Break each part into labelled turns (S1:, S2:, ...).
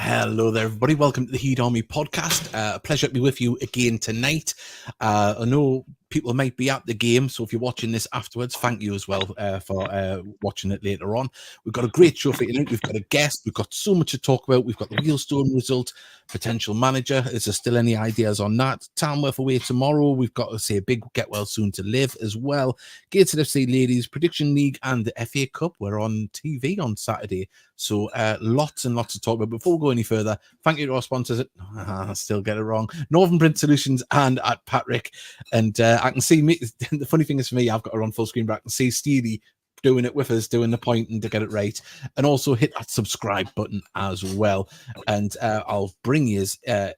S1: Hello there, everybody. Welcome to the Heat Army podcast. A pleasure to be with you again tonight. I know people might be at the game, so if you're watching this afterwards, thank you as well for watching it later on. We've got a great show for you tonight. We've got a guest. We've got so much to talk about. We've got the Wealdstone result, potential manager. Is there still any ideas on that? Tamworth away tomorrow. We've got to say a big get well soon to live as well. Gateshead FC Ladies Prediction League and the FA Cup. We're on TV on Saturday. So lots and lots to talk about. Before we go any further, thank you to our sponsors. I still get it wrong. Northern Print Solutions and at Patrick. And I can see me. The funny thing is for me, I've got her on full screen, but I can see Steely doing it with us, doing the pointing to get it right. And also hit that subscribe button as well. And I'll bring you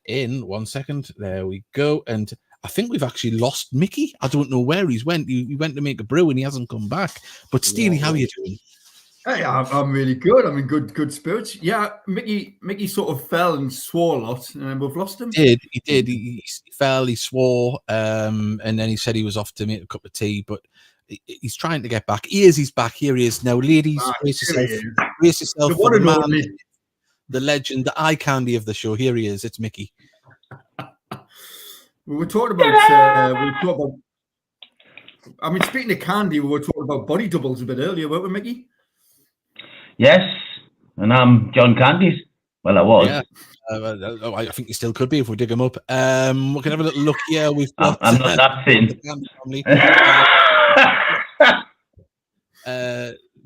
S1: in 1 second. There we go. And I think we've actually lost Mickey. I don't know where he's went. He went to make a brew and he hasn't come back. But Steely, how are you doing?
S2: Hey, I'm really good. I'm in good spirits. Yeah, Mickey sort of fell and swore a lot, and we've lost him.
S1: He did. He fell, he swore, and then he said he was off to make a cup of tea, but he's trying to get back. He's back. Here he is now. Ladies, brace yourself for the man, the legend, the eye candy of the show. Here he is. It's Mickey.
S2: We were talking about, I mean, speaking of candy, we were talking about body doubles a bit earlier, weren't we, Mickey?
S3: Yes, and I'm John Candy's. Well, I was.
S1: Yeah. I think you still could be if we dig him up. We can have a little look here. We've got.
S3: I'm not that thin.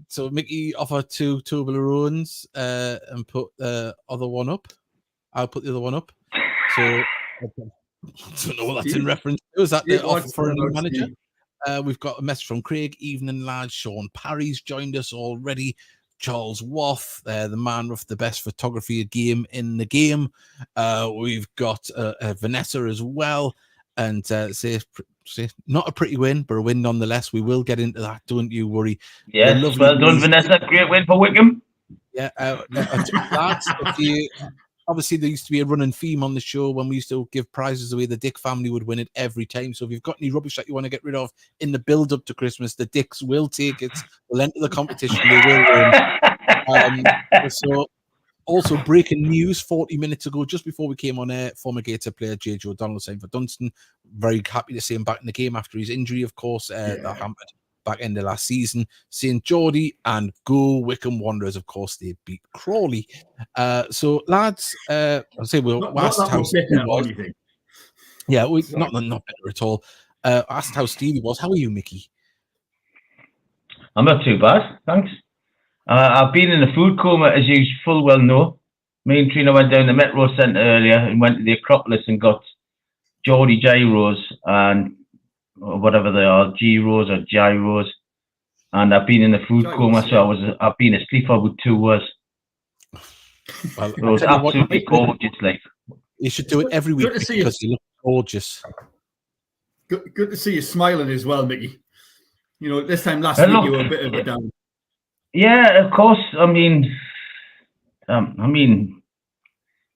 S1: So Mickey offered two Toblerones and put the other one up. I'll put the other one up. So I don't know what that's in reference to. Is that the offer for a new manager? We've got a message from Craig. Evening, lads. Sean Parry's joined us already. Charles Waff, the man with the best photography game in the game. We've got Vanessa as well. And say not a pretty win, but a win nonetheless. We will get into that. Don't you worry.
S3: Yes, well done, Vanessa. Great win for Wickham.
S1: Yeah, lads, obviously, there used to be a running theme on the show when we used to give prizes away. The Dick family would win it every time. So if you've got any rubbish that you want to get rid of in the build-up to Christmas, the Dicks will take it. They'll enter the competition. They will win. So also breaking news 40 minutes ago, just before we came on air, former Gateshead player J.J. O'Donnell signed for Dunstan. Very happy to see him back in the game after his injury, of course, that hampered back end of last season. St. Geordie and go Wickham Wanderers, of course, they beat Crawley. So, lads, I'll say we'll ask how Stevie was. Yeah, not better at all. Asked how Stevie was. How are you, Mickey?
S3: I'm not too bad, thanks. I've been in a food coma, as you full well know. Me and Trina went down the Metro Centre earlier and went to the Acropolis and got Geordie gyros and whatever they are, gyros or gyros, and I've been in a food coma, so I've been asleep for about 2 hours. Well, it was absolutely gorgeous. Like,
S1: you should do it every week because you look gorgeous.
S2: Good to see you smiling as well, Mickey. You know, this time last week you were a bit of a down.
S3: Yeah, of course. I mean,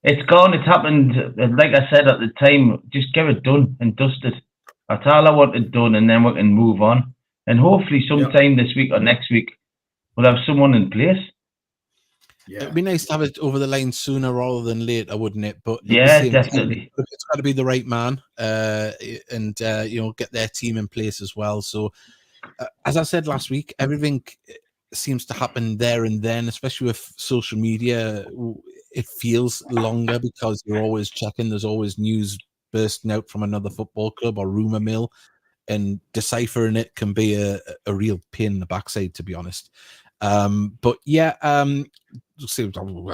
S3: it's gone. It's happened. Like I said at the time, just get it done and dusted. That's all I wanted done, and then we can move on. And hopefully sometime this week or next week, we'll have someone in place.
S1: Yeah. It'd be nice to have it over the line sooner rather than later, wouldn't it? But
S3: yeah, definitely.
S1: It's got to be the right man and get their team in place as well. So, as I said last week, everything seems to happen there and then, especially with social media. It feels longer because you're always checking. There's always news bursting out from another football club or rumour mill, and deciphering it can be a real pain in the backside, to be honest. But yeah, I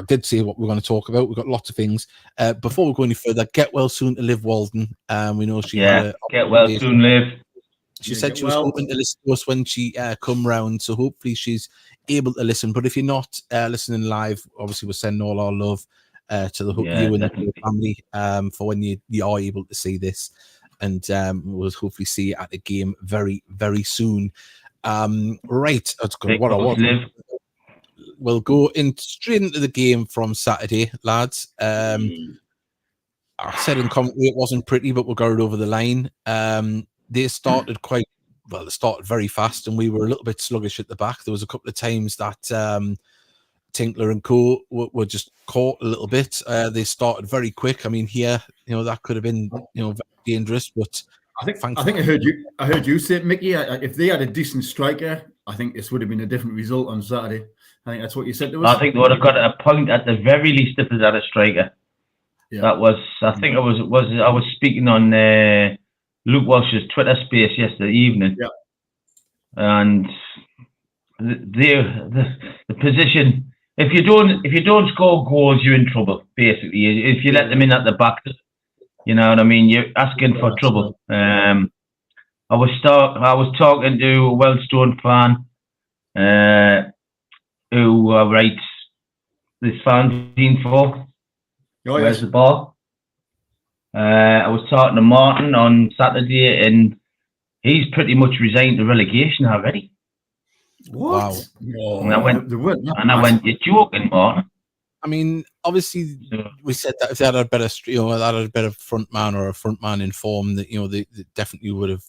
S1: did say what we're going to talk about. We've got lots of things. Before we go any further, get well soon to Liv Walden. We know she
S3: get well soon, Liv.
S1: She said she was hoping to listen to us when she come round, so hopefully she's able to listen. But if you're not listening live, obviously we're sending all our love to the you and the family for when you are able to see this, and we'll hopefully see you at the game very, very soon. Right, that's good. What I want. We'll go straight into the game from Saturday, lads. I said in commentary it wasn't pretty, but we got it over the line. They started they started very fast, and we were a little bit sluggish at the back. There was a couple of times that Tinkler and co were just caught a little bit. They started very quick. I mean, here, that could have been, very dangerous, but
S2: I think I heard you say, Mickey, if they had a decent striker, I think this would have been a different result on Saturday. I think that's what you said to us.
S3: I think they would have got a point at the very least if they had a striker.
S2: Yeah.
S3: That was, I think I was speaking on Luke Walsh's Twitter space yesterday evening.
S2: Yeah.
S3: And the position, if you don't score goals, you're in trouble, basically. If you let them in at the back, you know what I mean, you're asking for trouble. I was talking to a Wealdstone fan who writes this fanzine for.
S2: Oh,
S3: Where's
S2: yes.
S3: the ball? I was talking to Martin on Saturday, and he's pretty much resigned to relegation already.
S2: What?
S1: Wow.
S2: No,
S3: And I went, you're joking, Martin.
S1: I mean, obviously, we said that if they had a better front man or a front man in form, that they definitely would have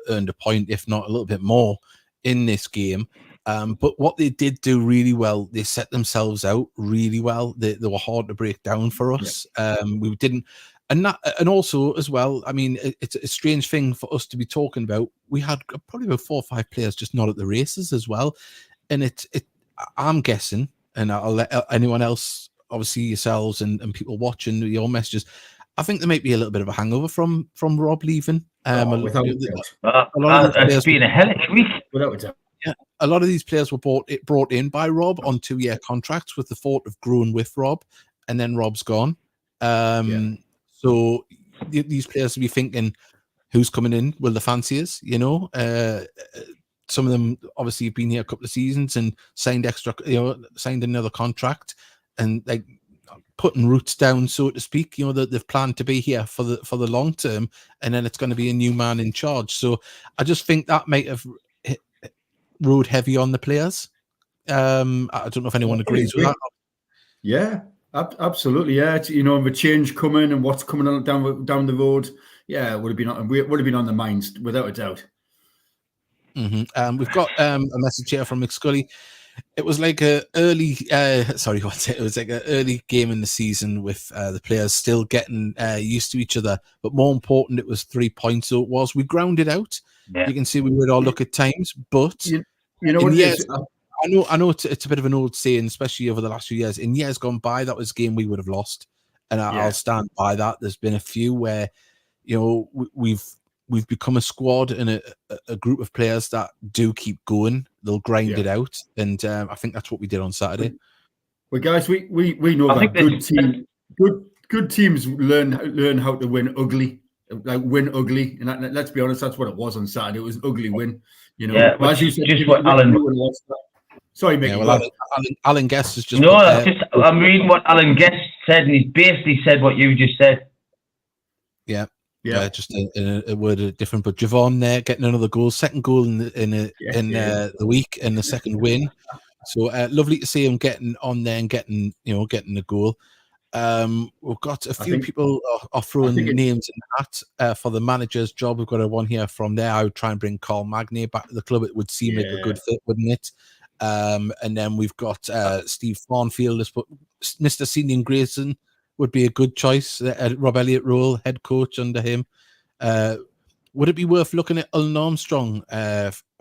S1: earned a point, if not a little bit more, in this game. But what they did do really well, they set themselves out really well. They were hard to break down for us.
S2: Yeah.
S1: We didn't, and also as well. I mean, it's a strange thing for us to be talking about. We had probably about 4 or 5 players just not at the races as well, and I'm guessing. And I'll let anyone else, obviously yourselves and people watching your messages, I think there might be a little bit of a hangover from Rob leaving.
S2: Without
S3: It's been a hellish week.
S2: Without a doubt.
S1: Yeah, a lot of these players were brought in by Rob on 2-year contracts with the thought of growing with Rob, and then Rob's gone. So these players will be thinking, who's coming in? Will the fanciers, some of them obviously have been here a couple of seasons and signed another contract, and like putting roots down, so to speak. That they've planned to be here for the long term, and then it's going to be a new man in charge. So I just think that might have rode heavy on the players. I don't know if anyone agrees with that.
S2: Yeah, absolutely. Yeah, it's, the change coming and what's coming on down the road. Yeah, it would have been on the minds without a doubt.
S1: Mm-hmm. We've got a message here from McScully. It was like an early game in the season with the players still getting used to each other, but more important, it was 3 points. So it was, we grounded out. Yeah. You can see we would all look at times, but
S2: you know what it is?
S1: I know it's a bit of an old saying, especially over the last few years. In years gone by, that was a game we would have lost, and I'll stand by that. There's been a few where we've become a squad and a group of players that do keep going. They'll grind it out, and I think that's what we did on Saturday.
S2: Well, guys, we know that good teams learn how to win ugly, win ugly, and let's be honest, that's what it was on Saturday. It was an ugly win.
S3: As you said, just what Alan.
S2: Sorry, Mickey.
S1: Yeah, well, Alan Guest is just.
S3: No, I'm reading what Alan Guest said, and he basically said what you just said.
S1: Yeah. Yeah, just a word different. But Javon there getting another goal, second goal in the week, and the second win. So lovely to see him getting on there and getting the goal. We've got a few people are throwing names in the hat for the manager's job. We've got one here from there. I would try and bring Carl Magny back to the club. It would seem like a good fit, wouldn't it? And then we've got Steve Farnfield has put Mr. Senior Grayson would be a good choice. Rob Elliott role, head coach under him. Would it be worth looking at Ullen Armstrong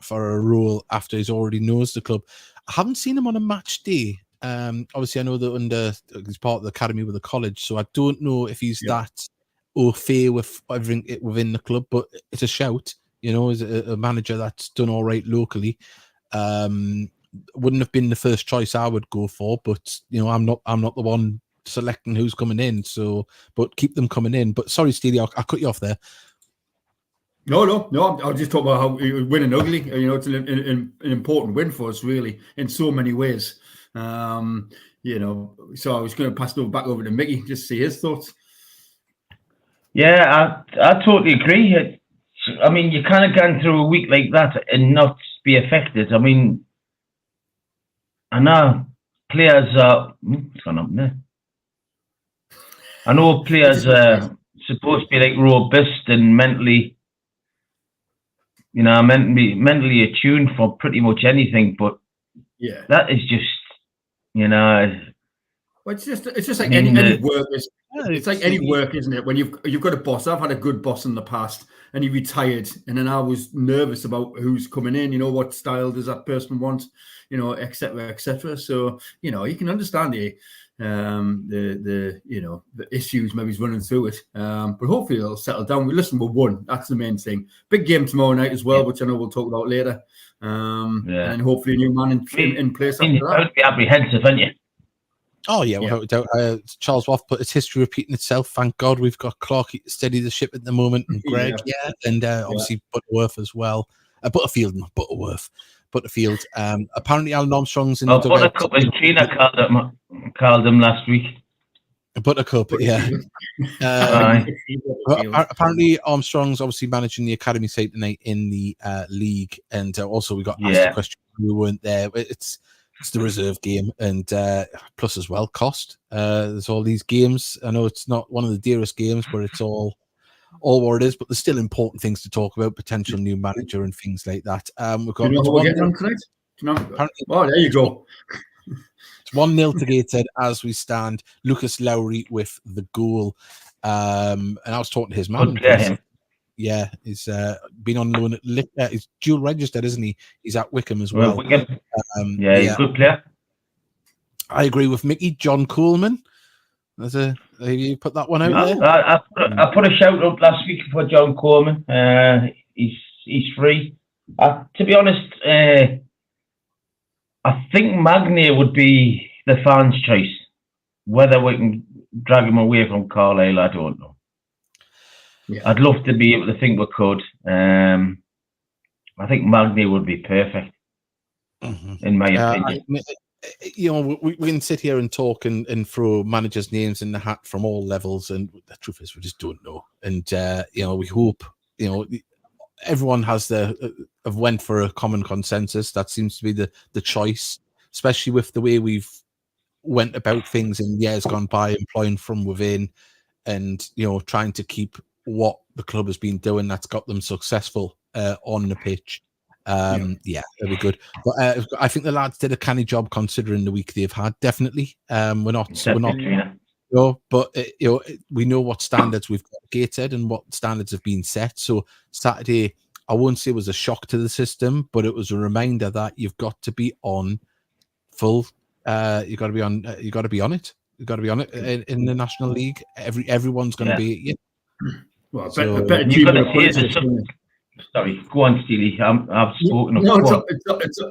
S1: for a role after he's already knows the club? I haven't seen him on a match day. Obviously, I know that he's part of the academy with the college, so I don't know if he's that au fait with everything within the club. But it's a shout, as a manager that's done all right locally. Wouldn't have been the first choice I would go for, but I'm not the one selecting who's coming in, but keep them coming in. But sorry, Steely, I'll cut you off there.
S2: No, I'll just talk about how winning ugly. It's an important win for us, really, in so many ways. So I was going to pass it back over to Mickey just to see his thoughts.
S3: Yeah, I totally agree. I mean, you kind of gone through a week like that and not be affected. I mean, I know players are. What's going on there? I know players are supposed to be like robust and mentally mentally attuned for pretty much anything, but that is just You know,
S2: Well, it's just like any work. It's like any work, isn't it? When you've got a boss. I've had a good boss in the past, and he retired, and then I was nervous about who's coming in. You know, what style does that person want? You know, et cetera, et cetera. So you know, you can understand the issues maybe he's running through it. But hopefully it'll settle down. Listen, we're won. That's the main thing. Big game tomorrow night as well, which I know we'll talk about later. And hopefully a new man in place after that.
S3: Don't be apprehensive, aren't you?
S1: Oh yeah, without doubt. Charles Waff, but it's history repeating itself. Thank God we've got Clark to steady the ship at the moment, and Greg, and obviously Butterworth as well. Butterfield, not Butterworth. Butterfield. Apparently Alan Armstrong's in the dugout.
S3: Buttercup, as Trina called him last week.
S1: Buttercup, yeah. Apparently Armstrong's obviously managing the academy side tonight in the league, and also we got asked a question. We weren't there. It's the reserve game, and plus as well cost. There's all these games. I know it's not one of the dearest games, but it's all what it is. But there's still important things to talk about, potential new manager and things like that. We've got.
S2: You know we're getting on tonight? Oh, there you go.
S1: It's 1-0 to Gateshead as we stand. Lucas Lowry with the goal, and I was talking to his man. Yeah, he's been on loan at he's dual registered, isn't he? He's at Wickham as well.
S3: Wickham. He's a good player.
S1: I agree with Mickey. John Coleman. You put that one out there?
S3: I put a shout out last week for John Coleman. He's free. To be honest, I think Magnier would be the fans' choice. Whether we can drag him away from Carlisle, I don't know. Yeah. I'd love to be able to think we could. I think Magnier would be perfect, in my opinion.
S1: You know, we can sit here and talk and throw managers' names in the hat from all levels, and the truth is we just don't know. And you know, we hope, you know, everyone has have went for a common consensus. That seems to be the choice, especially with the way we've went about things in years gone by, employing from within, and you know, trying to keep what the club has been doing that's got them successful on the pitch. Yeah, it'll be good. But I think the lads did a canny job considering the week they've had. Definitely, we're not. You know, but you know, we know what standards we've got at Gateshead and what standards have been set. So Saturday, I won't say it was a shock to the system, but it was a reminder that you've got to be on full. You've got to be on. You've got to be on it. You've got to be on it in the National League. Everyone's going to be.
S2: Well, a better team.
S3: Sorry, go on, Steely. I've spoken.
S2: No,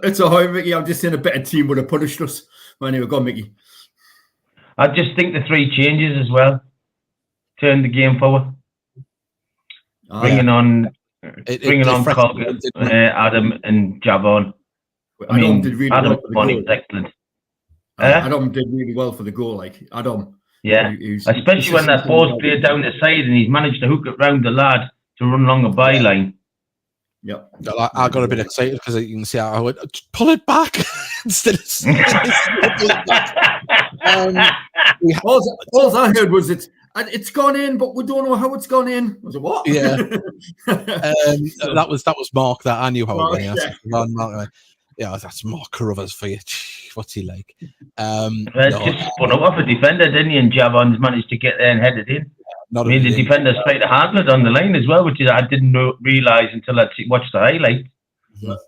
S2: it's a high, Mickey. I'm just saying a better team would have punished us. Well, anyway, go on, Mickey.
S3: I just think the 3 changes as well turned the game forward. Bringing on Colgan, Adam, and Javon.
S2: Adam did really well for the goal.
S3: Excellent.
S2: Adam did really well for the goal, like Adam.
S3: Yeah, especially when that ball's played down the side and he's managed to hook it round the lad to run along a byline.
S2: Yeah,
S1: I got a bit excited because you can see I went, pull it back instead of
S2: all I heard was it's gone in, but we don't know how it's gone in. I was like, what?
S1: Yeah, that was Mark. That I knew how it went. Mark, yeah, that's Mark Carruthers for you. What's he like?
S3: Just spun up off a defender, didn't he? And Javon's managed to get there and head it in. The defenders tried to handle it on the line as well, which I didn't realise until I watched the highlight.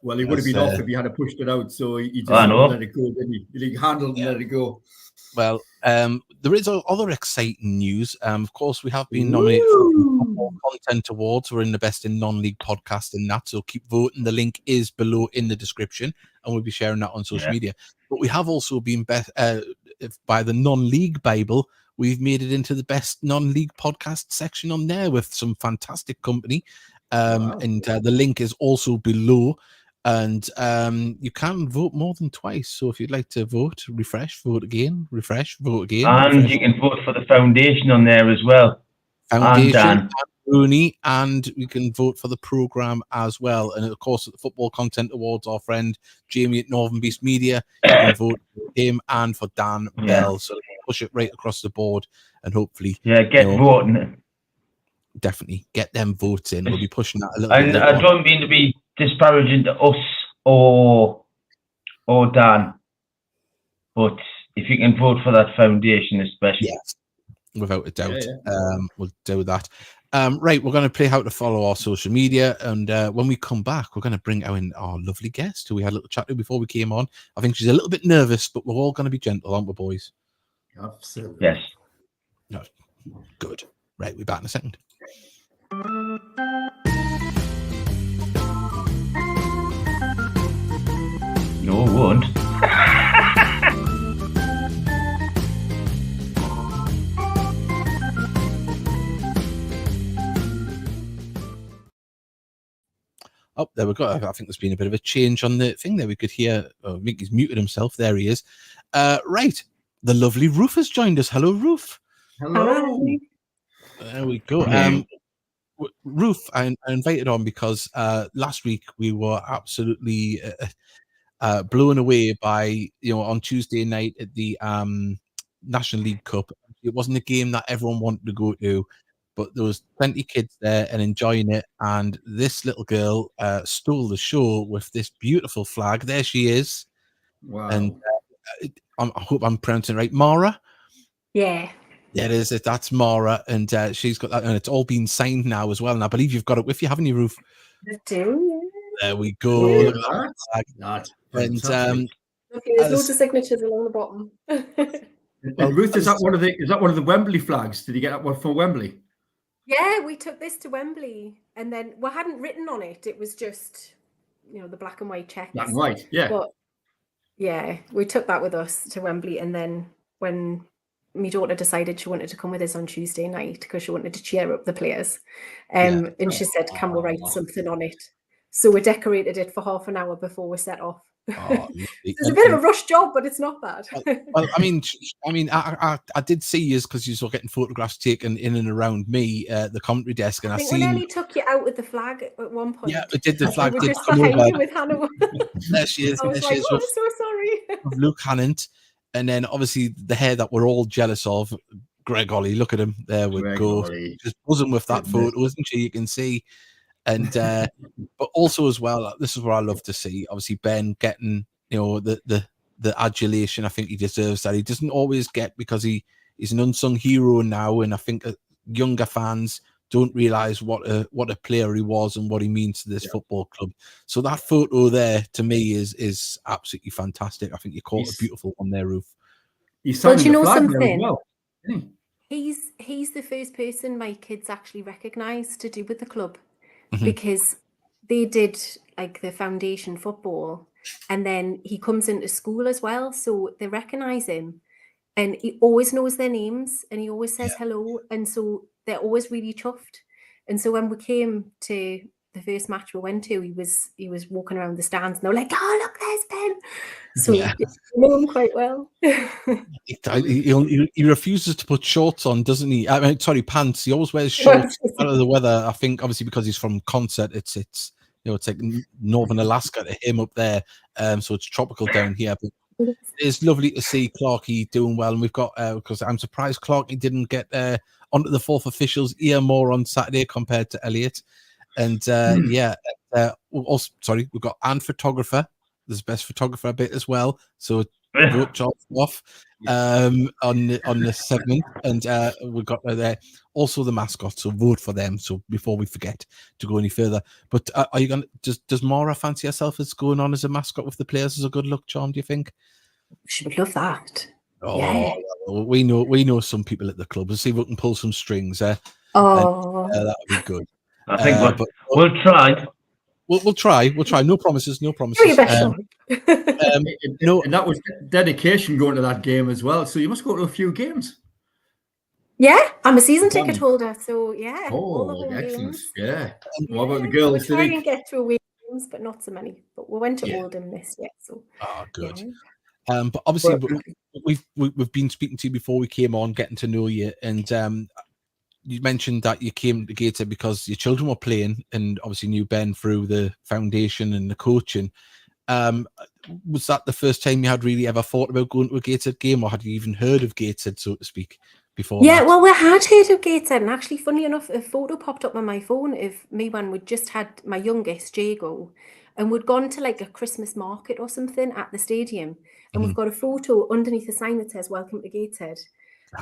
S2: Well, he would have been off if he had pushed it out, so he just let it go, didn't he? He handled and let it go.
S1: Well, there is other exciting news. Of course, we have been nominated for the Football Content Awards. We're in the Best in Non-League podcast in that, so keep voting. The link is below in the description, and we'll be sharing that on social media. But we have also been by the Non-League Bible. We've made it into the Best Non-League podcast section on there with some fantastic company. And the link is also below. And you can vote more than twice. So if you'd like to vote, refresh, vote again, refresh, vote again.
S3: And refresh. You can vote for the foundation on there as well.
S1: Foundation and Rooney, and we can vote for the programme as well. And of course, at the Football Content Awards, our friend Jamie at Northern Beast Media, you can vote for him and for Dan Bell. So push it right across the board and hopefully
S3: voting.
S1: Definitely get them votes in. We'll be pushing that a little bit.
S3: And I don't mean to be disparaging to us or Dan, but if you can vote for that foundation, especially.
S1: Yes, without a doubt.
S2: Yeah.
S1: We'll do that. Right, we're going to play how to follow our social media, and when we come back, we're going to bring in our lovely guest who we had a little chat to before we came on. I think she's a little bit nervous, but we're all going to be gentle, aren't we, boys?
S2: Absolutely.
S3: Yes.
S1: No. Good. Right, we'll be back in a second.
S3: No, it won't.
S1: Oh, there we go. I think there's been a bit of a change on the thing there. We could hear Mickey's muted himself. There he is. Right. The lovely Ruth has joined us. Hello, Ruth.
S2: Hello.
S1: There we go. Ruth, I invited on because last week we were absolutely blown away by, on Tuesday night at the National League Cup. It wasn't a game that everyone wanted to go to, but there was plenty of kids there and enjoying it. And this little girl stole the show with this beautiful flag. There she is.
S2: Wow.
S1: And I hope I'm pronouncing it right. Mara?
S4: Yeah.
S1: Yeah, it is. That's Mara. And she's got that. And it's all been signed now as well. And I believe you've got it with you, haven't you, Ruth?
S4: I do.
S1: There we go.
S2: Yeah,
S1: Look at that flag.
S2: That's
S1: And
S2: fantastic.
S4: Okay, there's loads of signatures along the bottom.
S2: And Ruth, is that one of the Wembley flags? Did you get that one from Wembley?
S4: Yeah, we took this to Wembley, and then we hadn't written on it. It was just, the black and white checks.
S2: Black and white, yeah.
S4: But yeah, we took that with us to Wembley, and then when my daughter decided she wanted to come with us on Tuesday night because she wanted to cheer up the players, and she said, "Can we write something on it?" So we decorated it for half an hour before we set off.
S1: Oh,
S4: it's a bit of a rush job, but it's not bad.
S1: Well, I did see you because you were getting photographs taken in and around me at the commentary desk, and
S4: I think we nearly took you out with the flag at one point.
S1: Yeah, we did. The flag
S4: we
S1: did
S4: just
S1: come
S4: behind
S1: over.
S4: you with Hannah.
S1: There she is.
S4: I was
S1: there
S4: like,
S1: she is
S4: I'm
S1: with,
S4: so sorry.
S1: with Luke Hannant, and then obviously the hair that we're all jealous of, Greg Ollie. Look at him. There we go.
S2: Ollie.
S1: Just buzzing with that photo, isn't she? You can see. And but also as well, this is what I love to see. Obviously, Ben getting the adulation. I think he deserves that. He doesn't always get because he's an unsung hero now, and I think younger fans don't realize what a player he was and what he means to this football club. So that photo there to me is absolutely fantastic. I think you caught a beautiful one there, Ruth.
S4: Well, do you know something?
S2: Well,
S4: He's the first person my kids actually recognised to do with the club. Because they did like the foundation football, and then he comes into school as well, so they recognise him, and he always knows their names, and he always says hello, and so they're always really chuffed. And so when we came to the first match we went to, he was walking around the stands, and they were like, "Oh, look, there's Ben." So you know him quite well.
S1: He refuses to put shorts on, doesn't he? I mean, sorry, pants. He always wears shorts out of the weather. I think obviously because he's from Concert, it's like northern Alaska to him up there, so it's tropical down here. But it's lovely to see Clarkey doing well, and we've got because I'm surprised Clarkey didn't get onto the fourth official's ear more on Saturday compared to Elliot. And also, sorry, we've got Anne Photographer. There's best photographer a bit as well. So vote jobs off on the segment, and we've got there also the mascot. So vote for them. So before we forget to go any further, but are you gonna does Mara fancy herself as going on as a mascot with the players as a good luck charm? Do you think?
S4: She would love that.
S1: Oh,
S4: yeah.
S1: Well, we know some people at the club. Let's see if we can pull some strings.
S4: Oh,
S1: that would be good.
S3: I think we'll try.
S1: We'll try. We'll try. No promises. No promises.
S4: Do your best.
S2: And that was dedication going to that game as well. So you must go to a few games.
S4: Yeah, I'm a season ticket holder. So yeah.
S2: Oh, excellent. Games. Yeah. What about the girls?
S4: We try and get to away games, but not so many. But we went to Oldham this year. So.
S1: Oh, good. Yeah. But obviously we've been speaking to you before we came on, getting to know you, and you mentioned that you came to Gateshead because your children were playing, and obviously knew Ben through the foundation and the coaching. Was that the first time you had really ever thought about going to a Gateshead game, or had you even heard of Gateshead, so to speak, before?
S4: Yeah, well, we had heard of Gateshead, and actually, funnily enough, a photo popped up on my phone of me when we'd just had my youngest, Jago, and we'd gone to like a Christmas market or something at the stadium, and we've got a photo underneath the sign that says "Welcome to Gateshead."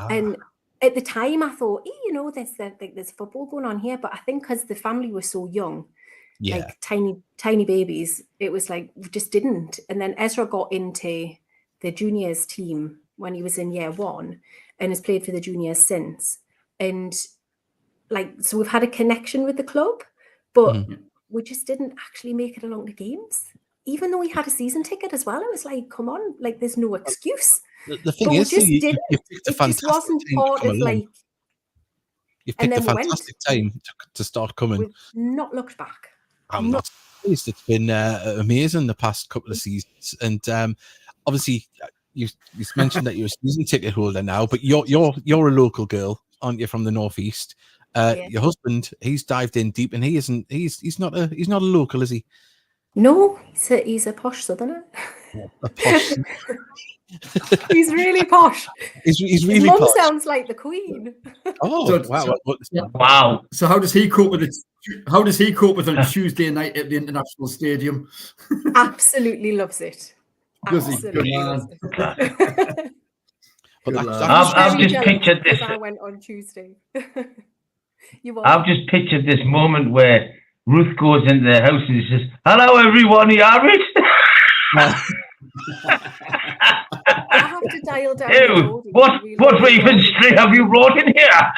S4: And at the time, I thought, there's football going on here, but I think because the family was so young, like tiny babies, it was like we just didn't. And then Ezra got into the juniors team when he was in year 1, and has played for the juniors since. And so we've had a connection with the club, but we just didn't actually make it along to games. Even though we had a season ticket as well, it was like, come on, like there's no excuse.
S1: The thing is, you picked a fantastic
S4: wasn't
S1: time
S4: part
S1: to come
S4: of
S1: along.
S4: like.
S1: You've picked a fantastic time to start coming.
S4: We've not looked back.
S1: I'm not surprised. It's been amazing the past couple of seasons, and obviously you mentioned that you're a season ticket holder now, but you're a local girl, aren't you, from the northeast? Your husband, he's dived in deep, and he's not a local, is he?
S4: No, he's a posh southerner.
S1: A posh.
S4: He's really posh.
S1: He's really
S4: His mum
S1: posh.
S4: sounds like the Queen.
S2: Oh,
S1: wow!
S3: Wow!
S2: So how does he cope with it? How does he cope with on Tuesday night at the International Stadium?
S4: Absolutely loves it.
S2: Does he?
S4: Absolutely
S2: Good
S4: loves
S2: man.
S4: it.
S2: Good
S3: I've just pictured this.
S4: I went on Tuesday.
S3: I've just pictured this moment where Ruth goes into the house and says, "Hello, everyone. You are it."
S4: I have to dial down.
S3: Ew, what Raven Street have you brought in here?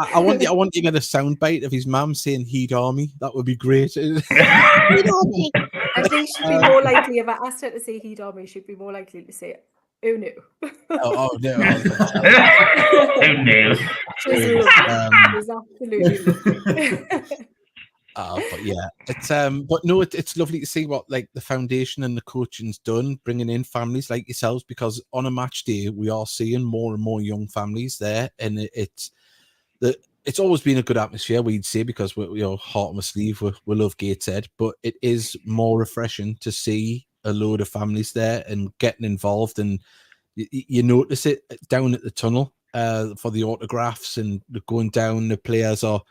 S1: I want you to get a soundbite of his mum saying "Heed Army." That would be great.
S4: I think she'd be more likely, if I asked her to say "Heed Army," she'd be more likely to say, "Oh no."
S1: Oh no.
S3: Oh no.
S4: She's absolutely lovely.
S1: But yeah, it's lovely to see what like the foundation and the coaching's done, bringing in families like yourselves, because on a match day we are seeing more and more young families there, and it's always been a good atmosphere, we'd say, because we're heart on my sleeve, we love Gateshead, but it is more refreshing to see a load of families there and getting involved, and you notice it down at the tunnel for the autographs, and going down, the players are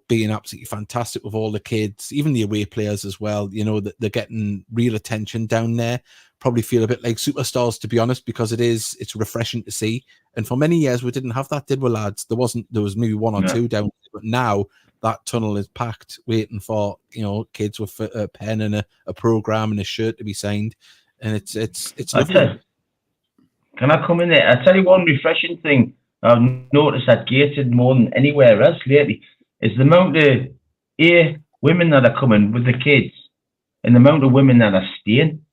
S1: being absolutely fantastic with all the kids, even the away players as well. That they're getting real attention down there. Probably feel a bit like superstars, to be honest, because it's refreshing to see. And for many years we didn't have that, did we, lads? There was maybe one or two down there, but now that tunnel is packed, waiting for kids with a pen and a program and a shirt to be signed. And it's lovely.
S3: Can I come in there? I'll tell you one refreshing thing I've noticed at Gateshead more than anywhere else lately is the amount of women that are coming with the kids and the amount of women that are staying.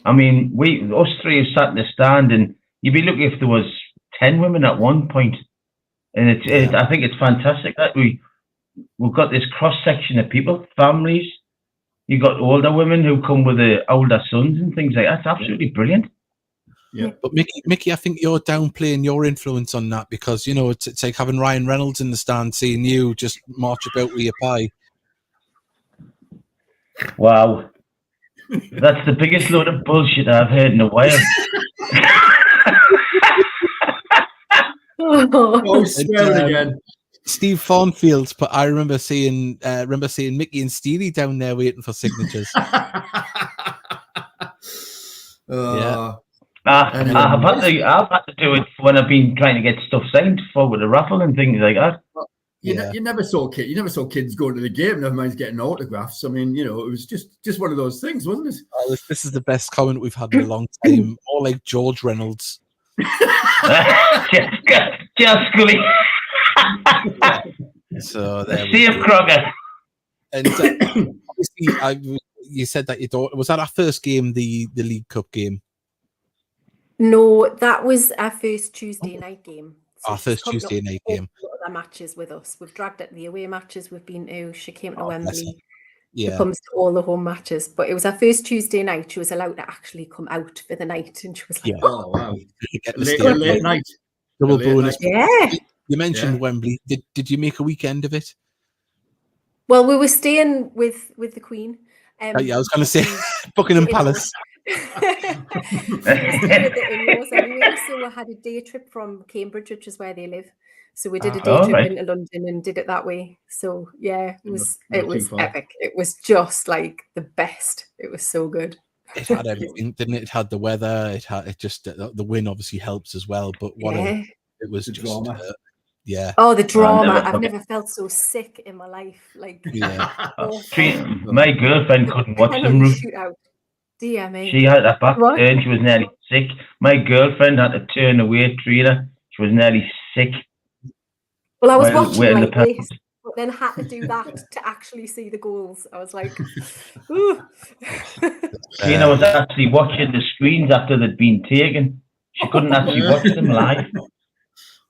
S3: I mean, us three have sat in the stand, and you'd be lucky if there was 10 women at one point. And I think it's fantastic that we've got this cross section of people, families. You've got older women who come with the older sons and things like that. It's absolutely brilliant.
S2: Yeah,
S1: but Mickey, I think you're downplaying your influence on that, because it's like having Ryan Reynolds in the stand, seeing you just march about with your pie.
S3: Wow, that's the biggest load of bullshit I've heard in a while.
S2: Swear again.
S1: Steve Thornfield, but I remember seeing Mickey and Steely down there waiting for signatures. Yeah.
S3: I've had to do it when I've been trying to get stuff signed for the raffle and things like that.
S2: You never saw kids going to the game, never mind getting autographs. I mean, it was just one of those things, wasn't it?
S1: Oh, this is the best comment we've had in a long time. More like George Reynolds.
S3: Just Scully.
S1: So there
S3: see you, Kroger.
S1: And obviously, you said that your daughter, was that our first game, the League Cup game?
S4: No, that was our first Tuesday night game. So
S1: our first Tuesday night game.
S4: Other matches with us. We've dragged it the away matches. We've been to. She came to Wembley.
S1: Yeah.
S4: She comes to all the home matches. But it was our first Tuesday night. She was allowed to actually come out for the night, and she was like,
S2: "Oh wow, late night,
S1: double bonus."
S4: Yeah.
S1: You mentioned Wembley. Did you make a weekend of it?
S4: Well, we were staying with the Queen.
S1: I was going to say Buckingham Palace.
S4: Anyway, so we had a day trip from Cambridge, which is where they live. So we did a day
S3: All
S4: trip
S3: right.
S4: into London and did it that way. So yeah, it was
S2: Not too far.
S4: epic. It was just like the best. It was so good.
S1: It had everything, didn't it? It had the weather. It just the wind obviously helps as well. But it was
S2: The
S1: just
S2: drama.
S1: yeah.
S4: Oh, the drama! I've
S3: okay.
S4: never felt so sick in my life. Like
S1: Yeah.
S3: My girlfriend couldn't watch them, Ruth.
S4: shootout. Dear me.
S3: She had a back
S4: What?
S3: turn. She was nearly sick. My girlfriend had to turn away Trina. She was nearly sick.
S4: Well, I was
S3: Well,
S4: watching
S3: we're in the
S4: like this, but then had to do that to actually see the goals. I was like, ooh.
S3: Trina was actually watching the screens after they'd been taken. She couldn't actually watch them live.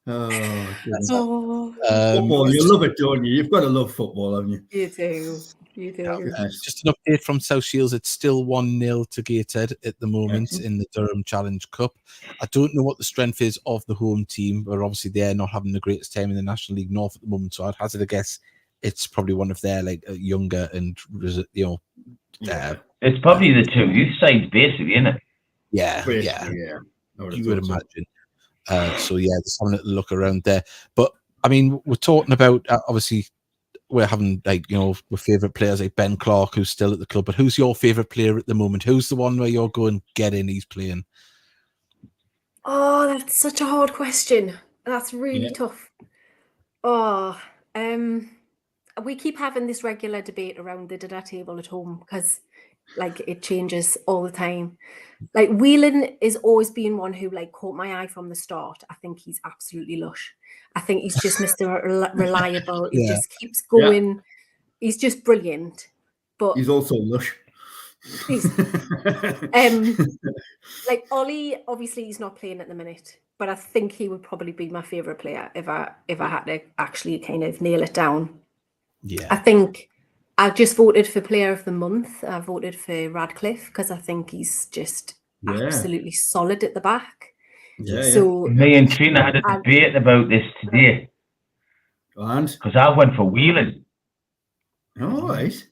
S2: Oh, goodness.
S4: Oh,
S2: Football, you love it, don't you? You've got to love football, haven't you?
S4: you do. You do.
S1: Just an update from South Shields. It's still 1-0 to Gateshead at the moment in the Durham Challenge Cup. I don't know what the strength is of the home team, but obviously they're not having the greatest time in the National League North at the moment. So I'd hazard a guess it's probably one of their like younger and
S3: It's probably the two youth sides, basically, isn't it?
S1: Yeah.
S2: You
S1: would imagine. So yeah, just having a little look around there. But I mean, we're talking about obviously we're having we're favourite players like Ben Clark, who's still at the club. But who's your favourite player at the moment? Who's the one where you're going get in? He's playing.
S4: Oh, that's such a hard question. That's really tough. Oh, we keep having this regular debate around the dinner table at home because, like, it changes all the time. Like, Whelan is always been one who like caught my eye from the start. I think he's absolutely lush. I think he's just Mr. Reliable. He just keeps going. Yeah. He's just brilliant. But
S2: he's also lush.
S4: Like Ollie, obviously he's not playing at the minute, but I think he would probably be my favourite player if I had to actually kind of nail it down.
S1: Yeah.
S4: I think I just voted for Player of the Month. I voted for Radcliffe because I think he's just absolutely solid at the back.
S2: Yeah.
S4: So
S3: me and Trina had a debate about this today. Because I went for Whelan.
S2: Oh, right.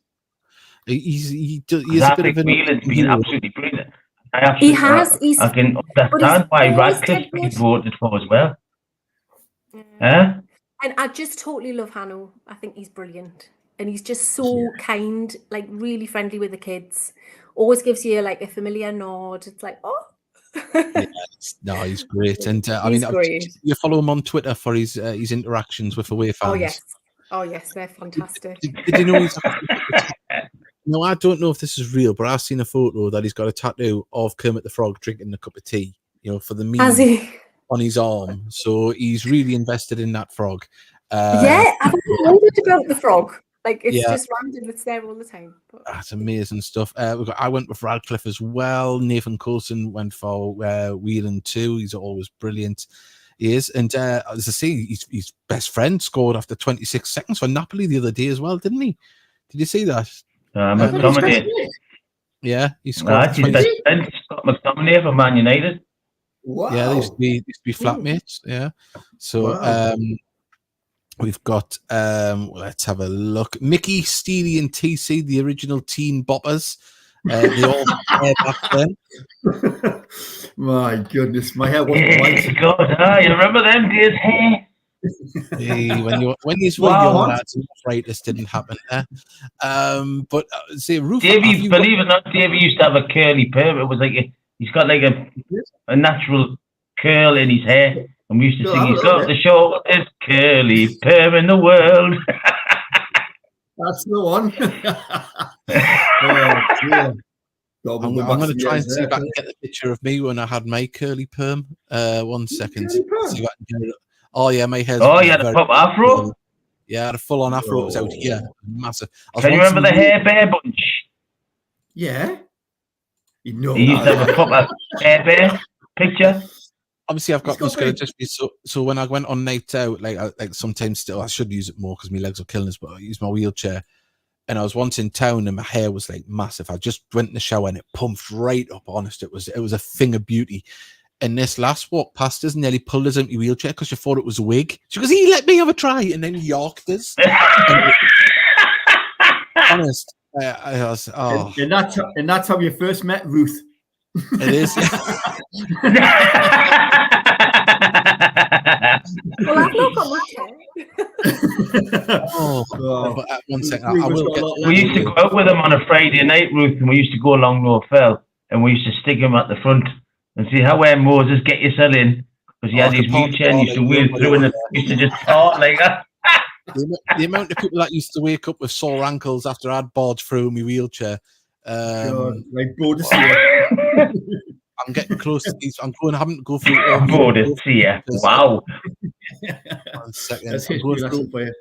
S1: He's
S3: a bit of Whelan's been absolutely brilliant. I can understand why Radcliffe's been voted for as well.
S4: And I just totally love Hanno. I think he's brilliant. And he's just so kind, like really friendly with the kids. Always gives you like a familiar nod. It's like, oh.
S1: No, he's great. And I mean, you follow him on Twitter for his interactions with away fans.
S4: Oh, yes, they're fantastic.
S1: Did you know he's No, I don't know if this is real, but I've seen a photo that he's got a tattoo of Kermit the Frog drinking a cup of tea, for the meme on his arm. So he's really invested in that frog.
S4: I've wondered about the frog. Like, it's just random. It's there all the time. But...
S1: That's amazing stuff. I went with Radcliffe as well. Nathan Coulson went for Whelan too. He's always brilliant. He is. And as I say, his best friend scored after 26 seconds for Napoli the other day as well, didn't he? Did you see that?
S3: McTominay.
S1: Yeah, he scored.
S3: His best friend, Scott McTominay for Man United.
S2: Wow.
S1: Yeah, they used to be flatmates. Yeah. So we've got let's have a look. Mickey, Steely, and TC, the original teen boppers. They all back then.
S2: My goodness, my hair wasn't white.
S3: God, you remember them days? Hey.
S1: Hey, when you young lads, this didn't happen there. But say, Ruth,
S3: Davey, believe it or not, Davey used to have a curly perm. It was like he's got like a natural curl in his hair, and we used to sing. He's got the shortest curly perm in the world.
S2: That's the one.
S1: I'm going to try and see if I can get the picture of me when I had my curly perm. 1 second. See if I can get it. Oh yeah, my hair.
S3: Oh, you had a pop afro.
S1: Yeah, I had a full-on afro. It was out here, massive.
S3: Can you remember the hair bear bunch?
S2: Yeah.
S3: He used to have a proper hair bear picture.
S1: Obviously, I've got this going to just be so. When I went on night out, like sometimes still, I should use it more because my legs are killing us. But I use my wheelchair, and I was once in town, and my hair was like massive. I just went in the shower, and it pumped right up. Honest, it was a thing of beauty. And this last walk past us nearly pulled us out my wheelchair because she thought it was a wig. She goes, "He let me have a try," and then he yorked us. Honest, I was,
S2: and that's how you first met Ruth.
S1: It is.
S4: Well, I've not got much hair.
S1: But one second, I will get.
S3: We used to go out with him on a Friday night, Ruth, and we used to go along North Fell, and we used to stick him at the front and see how Moses get yourself in, because he had his wheelchair and he used to wheel through and used to just talk like that.
S1: The amount of people that used to wake up with sore ankles after I'd barged through my wheelchair.
S2: Like Bodicea.
S1: I'm getting close to these. I'm having to go through all
S3: Bodicea. Wow.
S1: 1 second.
S2: That's history lesson for you.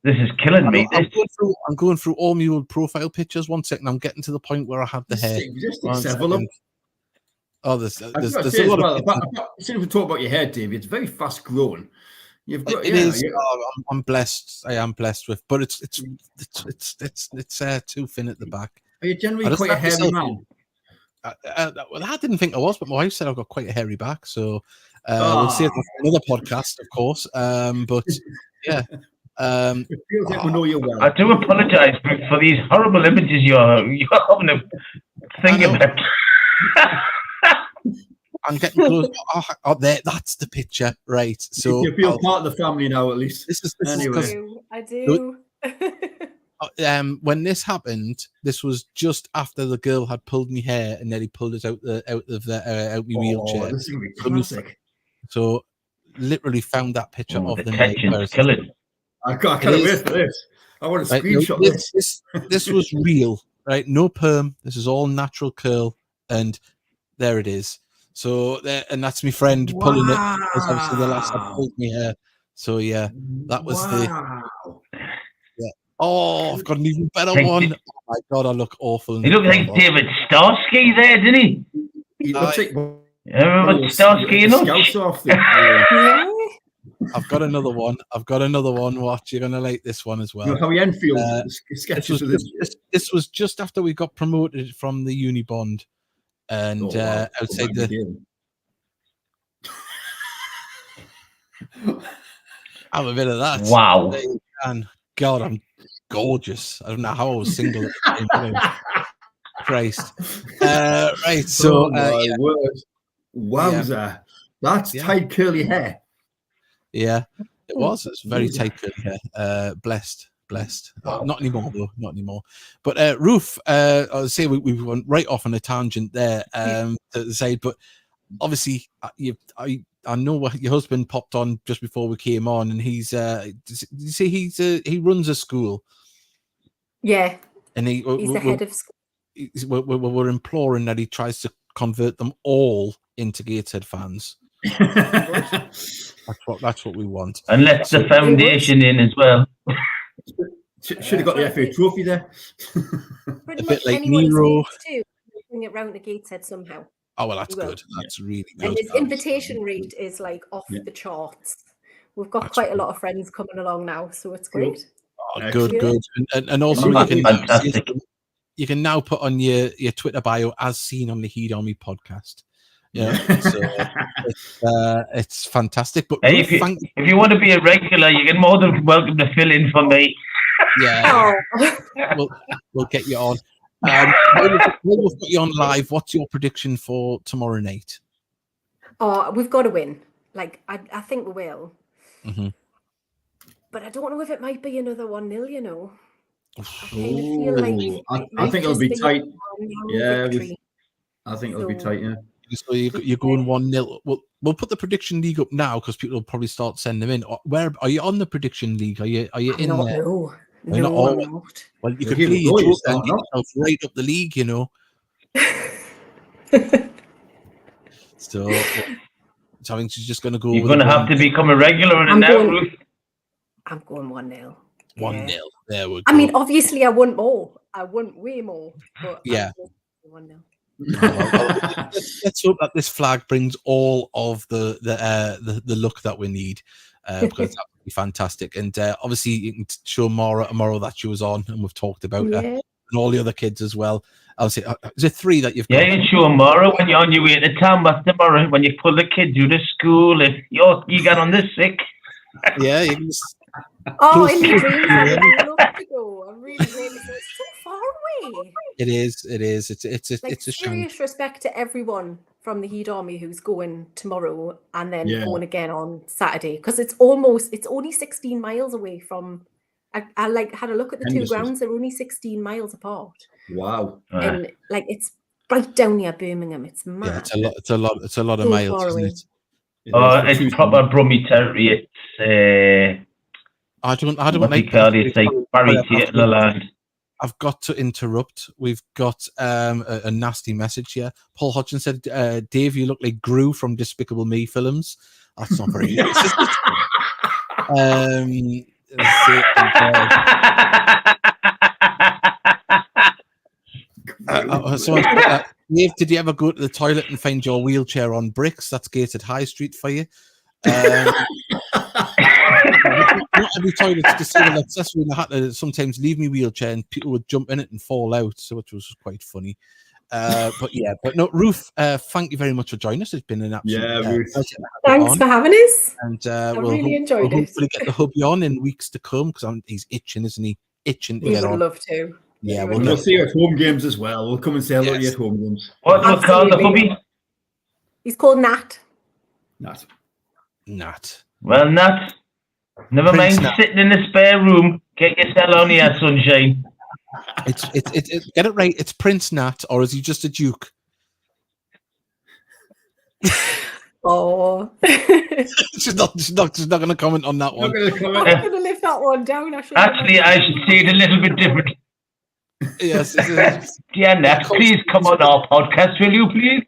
S3: This is killing me.
S1: I'm going through all my old profile pictures. 1 second. I'm getting to the point where I have the hair.
S2: Just have a look.
S1: Oh, there's a lot of.
S2: Since we talk about your hair, Dave, it's very fast growing. You've got
S1: it is. I'm blessed. I am blessed with, but it's too thin at the back.
S2: Are you generally quite a hairy man?
S1: Well, I didn't think I was, but my wife said I've got quite a hairy back. So we'll see it on another podcast, of course. But yeah.
S2: It feels like we know you well.
S3: I do apologise for these horrible images you're having to think about.
S1: I'm getting close. There, that's the picture, right? So
S2: you feel part of the family now, at least.
S1: This
S2: anyway.
S1: is
S4: I do.
S1: When this happened, this was just after the girl had pulled me hair and then he pulled it out my wheelchair.
S2: This is gonna be classic.
S1: So literally found that picture of the
S3: tension's killing.
S2: I can't wait for this. I want to screenshot this.
S1: This was real, right? No perm. This is all natural curl, and there it is. So there, and that's my friend pulling it. Because obviously the last time pulled me hair. So yeah, that was the. Yeah. Oh, I've got an even better one. Oh my god, I look awful.
S3: He looked like David Starsky there, didn't he?
S2: He looks like.
S3: Remember Starsky and
S2: Yeah.
S1: I've got another one. Watch, you're gonna like this one as well.
S2: Howie Enfield sketches of this.
S1: This was just after we got promoted from the Unibond, and outside the. Have a bit of that.
S3: Wow.
S1: God, I'm gorgeous. I don't know how I was single at the time. Christ. Right. So.
S2: Wowza.
S1: Yeah.
S2: That's tight curly hair.
S1: Yeah, it was. It's very tight curly hair. Blessed. Not anymore, though. Not anymore. But Ruth, I would say we went right off on a tangent there to the side. But obviously, I know what your husband popped on just before we came on, and he's. You see, he runs a school.
S4: Yeah,
S1: and he's
S4: the head of school.
S1: We're imploring that he tries to convert them all into Gateshead fans. That's what we want.
S3: And let the foundation in as well.
S2: Should have got the FA trophy there.
S1: A bit like Nero.
S4: Bring it round to Gateshead somehow.
S1: Oh well, that's good. That's really good.
S4: And his invitation rate is like off the charts. We've got quite a lot of friends coming along now, so it's great.
S1: Oh, good. And also you can now put on your Twitter bio as seen on the Heed Army podcast. Yeah, so it's fantastic. But
S3: hey, if you want to be a regular, you can more than welcome to fill in for me.
S1: Yeah, we'll get you on. We'll put you on live. What's your prediction for tomorrow night?
S4: Oh, we've got to win. Like I think we will.
S1: Mm-hmm.
S4: But I don't know if it might be another 1-0. You know, I kind of feel like
S2: I think it'll be tight. Yeah,
S4: victory.
S2: I think it'll be tight. Yeah.
S1: So you're going 1-0. We'll put the prediction league up now because people will probably start sending them in. Where are you on the prediction league? Are you in there?
S4: No,
S1: I'm not. Well, you could play your joke and get yourself right up the league, you know. So I think she's just going to go.
S3: You're going to have to become a regular in it now, Ruth.
S4: I'm going 1-0.
S1: 1-0. There we go.
S4: I mean, obviously, I want more. I want way more. But
S1: yeah.
S4: 1-0.
S1: Let's hope that this flag brings all of the luck that we need because that would be fantastic. And obviously, you can show Mara tomorrow that she was on, and we've talked about her and all the other kids as well. I'll say, is it 3 that you've got?
S3: Yeah, you can show Mara when you're on your way to Tamworth tomorrow when you pull the kids through to school. If you get on this sick,
S1: yeah, you can.
S4: In the dreams, I really love to go. I'm really, it's so far away.
S1: It is. It's a shame.
S4: Serious respect to everyone from the Heed Army who's going tomorrow and then going again on Saturday, because it's only 16 miles away from. I like had a look at the two grounds. They're only 16 miles apart.
S2: Wow.
S4: And like it's right down near Birmingham. It's mad.
S1: Yeah, it's a lot of miles, isn't it?
S3: It's proper Brummie territory. It's
S1: I don't
S3: what they call it. It's like Barry Taylor land.
S1: I've got to interrupt. We've got a nasty message here. Paul Hodgson said, Dave, you look like Gru from Despicable Me films. That's not very nice. Dave, did you ever go to the toilet and find your wheelchair on bricks? That's Gated High Street for you. Not every toilet's disabled accessory, and I had to sometimes leave my wheelchair and people would jump in it and fall out, so which was quite funny. But no, Ruth, thank you very much for joining us. It's been an absolute
S2: Ruth.
S4: Thanks for having us.
S1: And
S4: we'll really enjoyed
S1: we'll
S4: it.
S1: hopefully get the hubby on in weeks to come, because he's itching, isn't he? Itching to
S4: We
S1: get
S4: would
S1: on.
S4: love to.
S1: Yeah,
S2: We'll see you at home games as well. We'll come and say hello to you at home games.
S3: What was called the hubby?
S4: He's called Nat.
S1: Nat.
S3: Well, Nat, never
S1: Prince
S3: mind
S1: Nat.
S3: sitting in the spare room. Get yourself on here, sunshine.
S1: It's get it right. It's Prince Nat, or is he just a duke?
S4: Oh.
S1: she's not going to comment on that one.
S4: I'm going to lift that one down.
S3: Actually, I should say it a little bit different.
S1: Yes.
S3: Dear Nat, please come on our podcast, will you, please?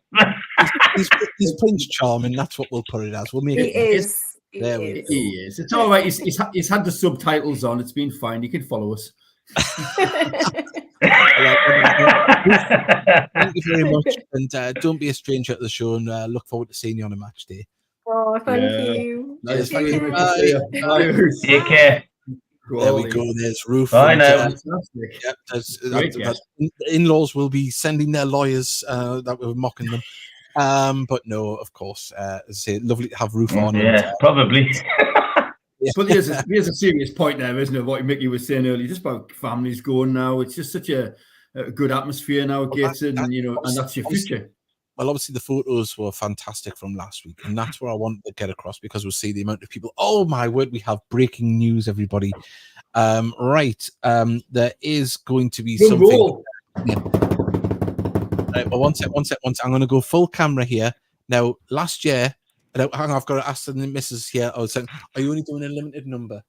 S1: He's Prince Charming. That's what we'll put it as. We'll make
S4: He
S1: it.
S4: is.
S2: He is. It's all right. He's had the subtitles on. It's been fine. You can follow us.
S1: Thank you very much, and don't be a stranger at the show, and look forward to seeing you on a match day.
S4: Oh, thank you.
S2: Nice.
S1: Thank you.
S2: Bye.
S3: Take care.
S1: There we go. There's Ruth.
S3: Bye now.
S1: In-laws will be sending their lawyers that were mocking them. But no, of course, as I say, lovely to have Ruth on.
S3: Yeah, probably.
S2: But there's a serious point there, isn't it? What Mickey was saying earlier, just about families going now. It's just such a good atmosphere now at Gateshead, and that's your future.
S1: Well, obviously the photos were fantastic from last week, and that's what I wanted to get across, because we'll see the amount of people. Oh my word, we have breaking news, everybody. There is going to be something. Right, well, one sec. I'm going to go full camera here. Now, last year, hang on, I've got to ask the missus here. I was saying, are you only doing a limited number?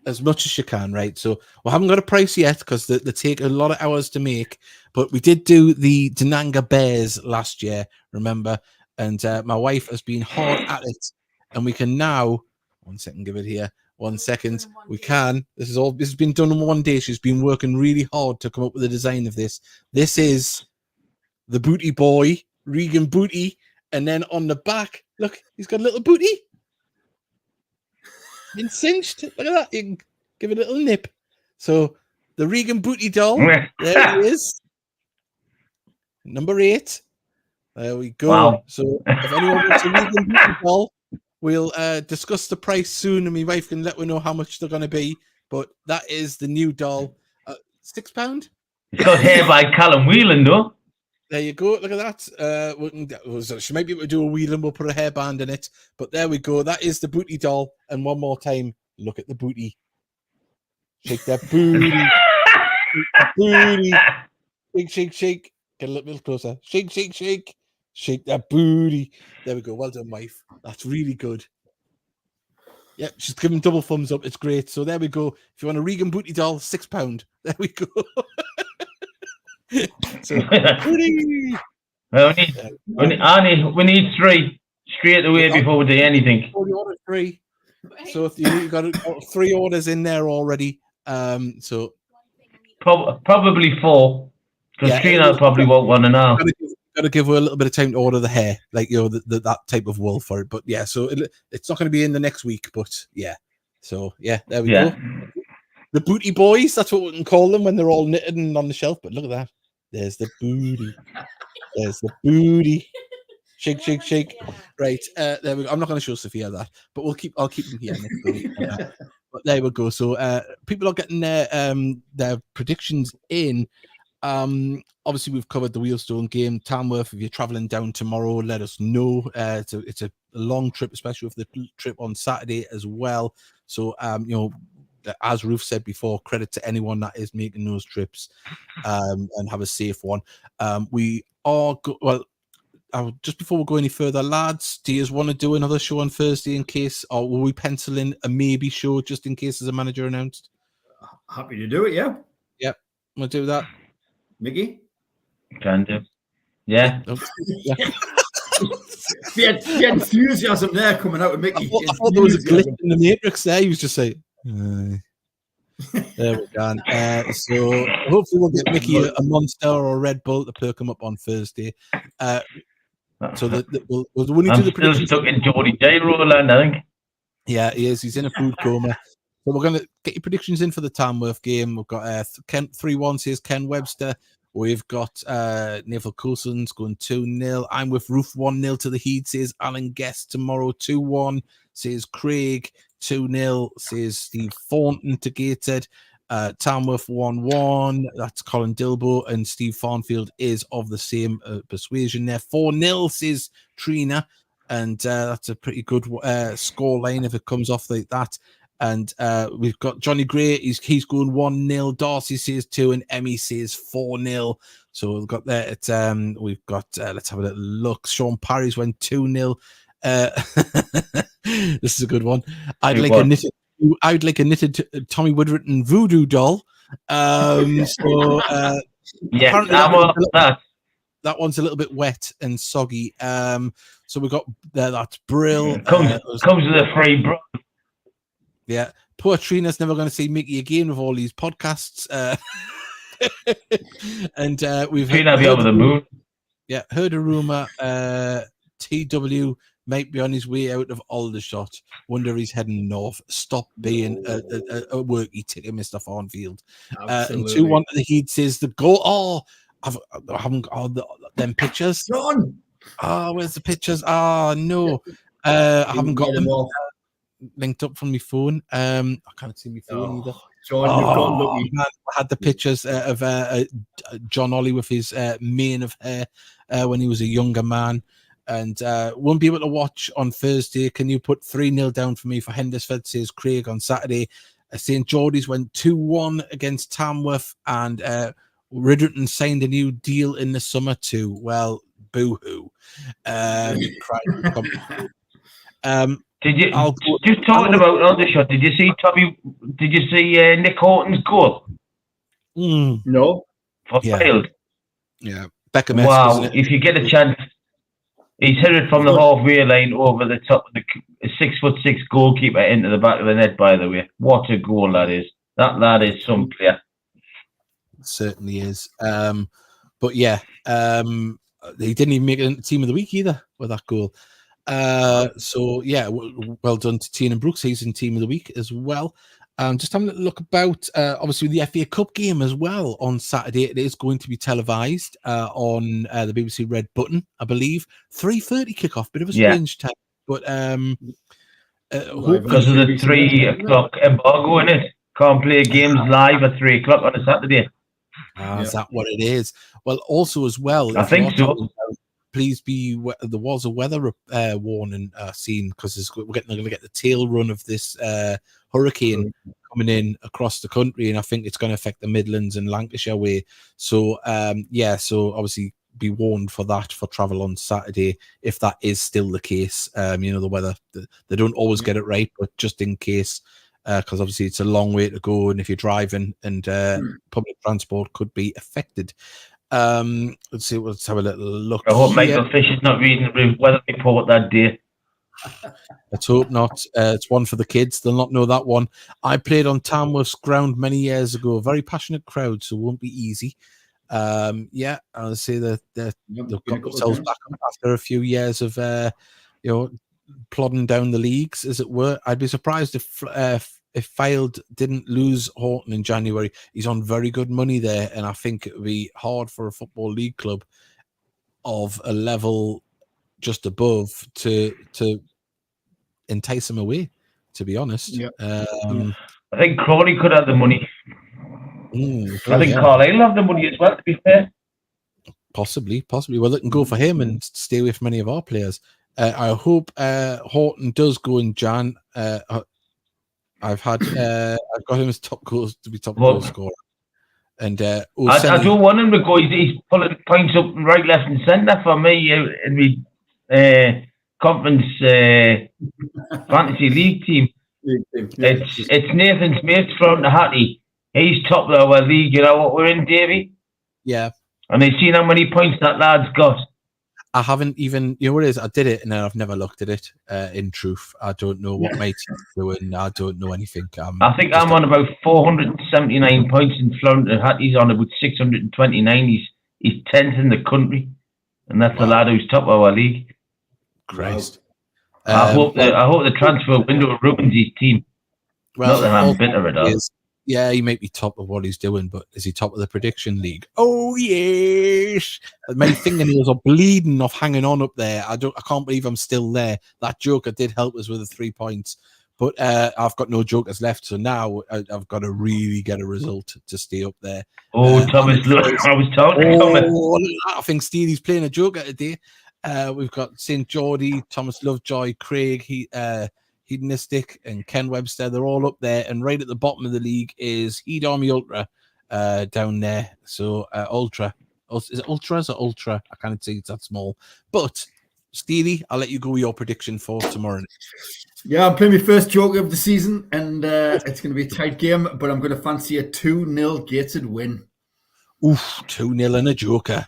S1: As much as you can, right? So we haven't got a price yet, because they take a lot of hours to make. But we did do the Denanga Bears last year, remember? And my wife has been hard at it, and we can now. 1 second, give it here. 1 second. We can. This has been done in one day. She's been working really hard to come up with the design of this. This is the booty boy, Regan Booty, and then on the back, look, he's got a little booty. Been cinched. Look at that. You can give it a little nip. So the Regan Booty doll. There it is. Number 8. There we go. Wow. So if anyone wants a Regan Booty doll, we'll discuss the price soon, and my wife can let me know how much they're going to be. But that is the new doll. £6.
S3: It's got hair by Callum Whelan, though.
S1: There you go. Look at that. She might be able to do a wheel, and we'll put a hairband in it. But there we go. That is the booty doll. And one more time, look at the booty. Shake that booty. Shake that booty. Shake, shake, shake. Get a little bit closer. Shake, shake, shake. Shake that booty. There we go. Well done, wife. That's really good. Yeah, she's giving double thumbs up. It's great. So there we go. If you want a Regan Booty doll, £6. There we go. So,
S3: we need 3 straight away before we do anything.
S1: Order 3. So if you've got 3 orders in there already. So
S3: probably 4. Because Trina probably won't want to know.
S1: Got to give her a little bit of time to order the hair, like that type of wool for it. But yeah, so it's not going to be in the next week. But yeah, so yeah, there we go. The booty boys, that's what we can call them when they're all knitted and on the shelf. But look at that. There's the booty. There's the booty. Shake, shake, shake. Right. There we go. I'm not going to show Sophia that, but I'll keep them here next week. But there we go. So people are getting their predictions in. Obviously, we've covered the Wealdstone game. Tamworth, if you're travelling down tomorrow, let us know. It's a long trip, especially with the trip on Saturday as well. So, as Ruth said before, credit to anyone that is making those trips and have a safe one. We are just before we go any further, lads, do you want to do another show on Thursday in case, or will we pencil in a maybe show just in case there's a manager announced?
S2: Happy to do it, yeah.
S1: Yep, we'll do that.
S2: Mickey?
S3: Can do. Yeah.
S1: Yeah.
S2: the enthusiasm there coming out of Mickey.
S1: I thought there was a glitch in the matrix there. He was just saying, there we go. So hopefully we'll get Mickey a Monster or a Red Bull to perk him up on Thursday. So we'll
S3: I'm still stuck in Geordie Day Roland, I think.
S1: Yeah, he is. He's in a food coma. So we're going to get your predictions in for the Tamworth game. We've got 3-1 says Ken Webster. We've got Neville Coulson's going 2-0. I'm with Ruth 1-0 to the Heat, says Alan Guest. Tomorrow 2-1 says Craig. 2-0 says Steve Thornton to Gateshead. Tamworth 1-1. That's Colin Dilbo, and Steve Farnfield is of the same persuasion there. 4-0 says Trina, and that's a pretty good score line if it comes off like that. And we've got Johnny Gray. He's going 1-0. Darcy says 2, and Emmy says 4-0. So we've got there. We've got. Let's have a little look. Sean Parry's went 2-0. This is a good one. I'd like a knitted Tommy Woodrington voodoo doll.
S3: Yes,
S1: that one's a little bit wet and soggy. So we got that's Brill.
S3: Comes with a free bro.
S1: Yeah, poor Trina's never going to see Mickey again with all these podcasts. And we've
S3: Trina be over the moon.
S1: Yeah, heard a rumor. TW might be on his way out of Aldershot. Wonder if he's heading north. Stop being a worky ticket, Mr. Farnfield. And 2-1 to the Heat says the goal. Oh, I haven't got them pictures.
S2: John.
S1: Oh, where's the pictures? Oh, no. I haven't got them linked up from my phone. I can't see my phone either.
S2: John, you've got lucky.
S1: Man, I had the pictures of John Ollie with his mane of hair when he was a younger man. And won't be able to watch on Thursday. Can you put 3-0 down for me for Hendersfield, says Craig on Saturday. St. Geordie's went 2-1 against Tamworth, and Riderton signed a new deal in the summer too. Well, boo-hoo.
S3: Did you just talking about Aldershot? Did you see Nick Horton's goal?
S2: No.
S3: For Field.
S1: Yeah. Beckham.
S3: Wow! If you get a chance, he's hit it from the halfway line over the top of the 6'6" goalkeeper into the back of the net. By the way, what a goal that is! That is some player.
S1: It certainly is. But yeah, he didn't even make it into Team of the Week either with that goal. So yeah, well done to Tiernan Brooks. He's in Team of the Week as well. Just having a look about obviously the FA Cup game as well on Saturday. It is going to be televised on the BBC Red Button, I believe. 3:30 kickoff, bit of a strange time, but
S3: because of the 3 o'clock embargo in it, can't play games live at 3 o'clock on a Saturday.
S1: Is that what it is? Well, also as well,
S3: I think so.
S1: Please be. There was a weather warning seen because we're going to get the tail run of this hurricane coming in across the country, and I think it's going to affect the Midlands and Lancashire way. So so obviously be warned for that for travel on Saturday if that is still the case. The weather they don't always get it right, but just in case, because obviously it's a long way to go, and if you're driving and public transport could be affected. Let's have a little look.
S3: I hope Michael Fish is not reading the weather report that day.
S1: Let's hope not. It's one for the kids. They'll not know that one. I played on Tamworth's ground many years ago. A very passionate crowd, so it won't be easy. I'll say that they've got themselves back after a few years of plodding down the leagues, as it were. I'd be surprised if Field didn't lose Horton in January. He's on very good money there, and I think it would be hard for a football league club of a level just above to entice him away. to be honest.
S2: Yeah.
S3: I think Crawley could have the money. I think
S1: yeah.
S3: Carlisle have the money as well, to be fair.
S1: Possibly. Well, they can go for him and stay away from any of our players. I hope Horton does go in Jan. I've got him as top goal scorer. And
S3: I don't want him to go. He's pulling points up right, left, and centre for me in the conference fantasy league team. It's Nathan's mate from the Hattie. He's top of our league. You know what we're in, Davey?
S1: Yeah.
S3: And you've seen how many points that lad's got.
S1: I haven't even, you know what it is? I did it and then I've never looked at it. In truth, I don't know what my team's doing. I don't know anything.
S3: I think I'm on about 479 points in Florida. Hattie's on about 629. He's 10th in the country, and that's the lad who's top of our league.
S1: Christ.
S3: I hope the transfer window ruins his team.
S1: Well,
S3: not that I'm bitter at all.
S1: Yeah, he might be top of what he's doing, but is he top of the prediction league? Oh yes! My fingernails are bleeding off hanging on up there. I can't believe I'm still there. That joker did help us with the 3 points, but I've got no jokers left, so now I've got to really get a result to stay up there.
S3: Oh, Thomas, look, I was talking.
S1: I think Steely's playing a joker today. We've got St. Geordie, Thomas Lovejoy, Craig, Hedonistic, and Ken Webster. They're all up there, and right at the bottom of the league is Heed Army Ultra down there. So Ultra, is it Ultras or Ultra? I can't see, it's that small. But Steely, I'll let you go with your prediction for tomorrow night.
S2: Yeah, I'm playing my first joker of the season, and it's going to be a tight game, but I'm going to fancy a 2-0 Gateshead win.
S1: Oof, 2-0 and a joker.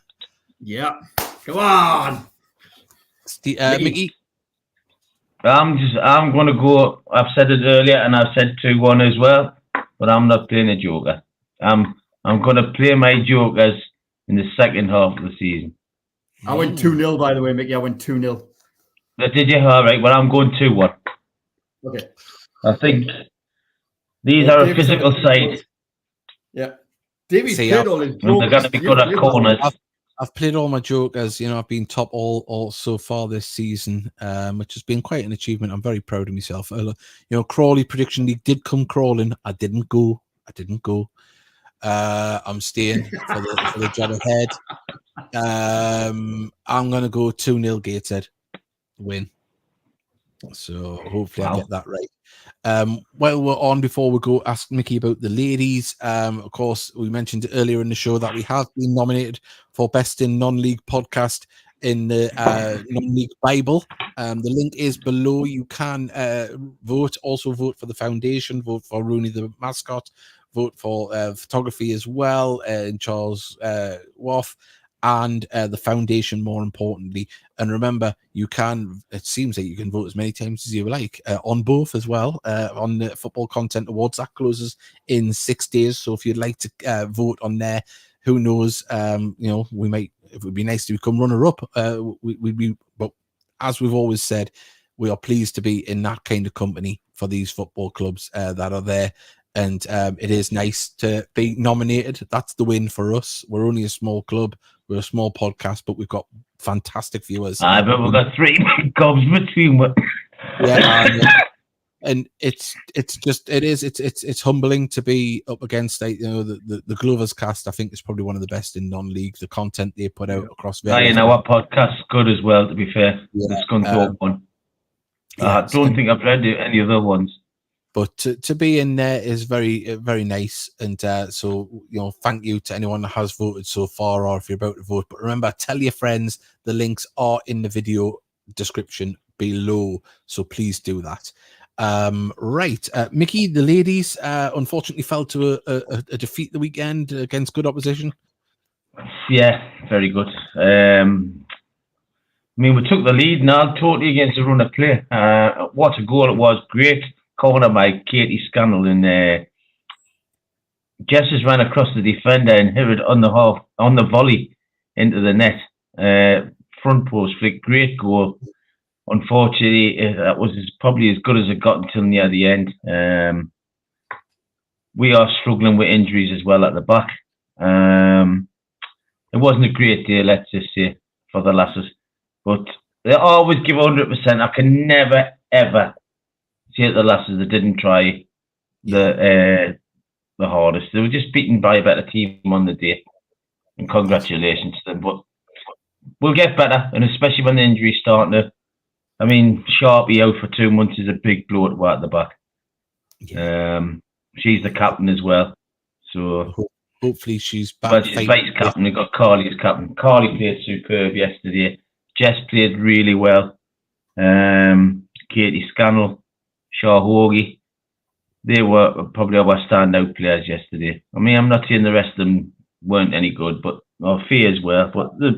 S2: Yeah, come on,
S1: Mickey.
S3: I'm going to go. I've said it earlier, and I've said 2-1 as well. But I'm not playing a joker. I'm going to play my jokers in the second half of the season.
S2: I went 2-0, by the way, Mickey. I went 2-0.
S3: Did you? All right. Well, I'm going 2-1.
S2: Okay.
S3: I think these are a physical side.
S2: Yeah. Davy's played all his
S3: jokers. They're going to be good at corners.
S1: I've played all my jokers. You know, I've been top all so far this season, which has been quite an achievement. I'm very proud of myself. You know, Crawley Prediction League did come crawling. I didn't go. I'm staying for the job ahead. I'm going to go 2-0 Gateshead win. So hopefully I get that right. While we're on, before we go, ask Mickey about the ladies. Of course, we mentioned earlier in the show that we have been nominated for Best in Non-League Podcast in the Non-League Bible. The link is below. You can vote. Also vote for the foundation. Vote for Rooney the mascot. Vote for photography as well. And Charles Waff. And the foundation, more importantly. And remember, it seems like you can vote as many times as you like on both as well, on the Football Content Awards. That closes in 6 days. So if you'd like to vote on there, who knows, you know, it would be nice to become runner-up. But as we've always said, we are pleased to be in that kind of company for these football clubs that are there. And it is nice to be nominated. That's the win for us. We're only a small club. We're a small podcast, but we've got fantastic viewers.
S3: But we've got 3 clubs between us.
S1: Yeah, and it's humbling to be up against, like, you know, the Glovers cast. I think is probably one of the best in non-league. The content they put out across.
S3: You know, our podcast's good as well. To be fair, it's going to one. I don't think I've read any other ones.
S1: But to be in there is very, very nice. And so, you know, thank you to anyone that has voted so far, or if you're about to vote. But remember, tell your friends. The links are in the video description below. So please do that. Right. Mickey, the ladies unfortunately fell to a defeat the weekend against good opposition.
S3: Yeah, very good. I mean, we took the lead now totally against the run of play. What a goal it was. Great corner by Katie Scannell, and Jess has ran across the defender and hit it on the volley into the net. Front post flick, great goal. Unfortunately, that was probably as good as it got until near the end. We are struggling with injuries as well at the back. It wasn't a great day, let's just say, for the lasses, but they always give 100%. I can never, ever say the lasses that didn't try the hardest. They were just beaten by a better team on the day. And congratulations to them. But we'll get better, and especially when the injury's starting to. I mean, Sharpie out for 2 months is a big blow to at the back. Yeah. She's the captain as well. So
S1: hopefully she's back.
S3: Well, she's vice captain. We've got Carly as captain. Carly played superb yesterday. Jess played really well. Katie Scannell, Shaw Hoagie. They were probably our standout players yesterday. I mean, I'm not saying the rest of them weren't any good, but Faye as well. But they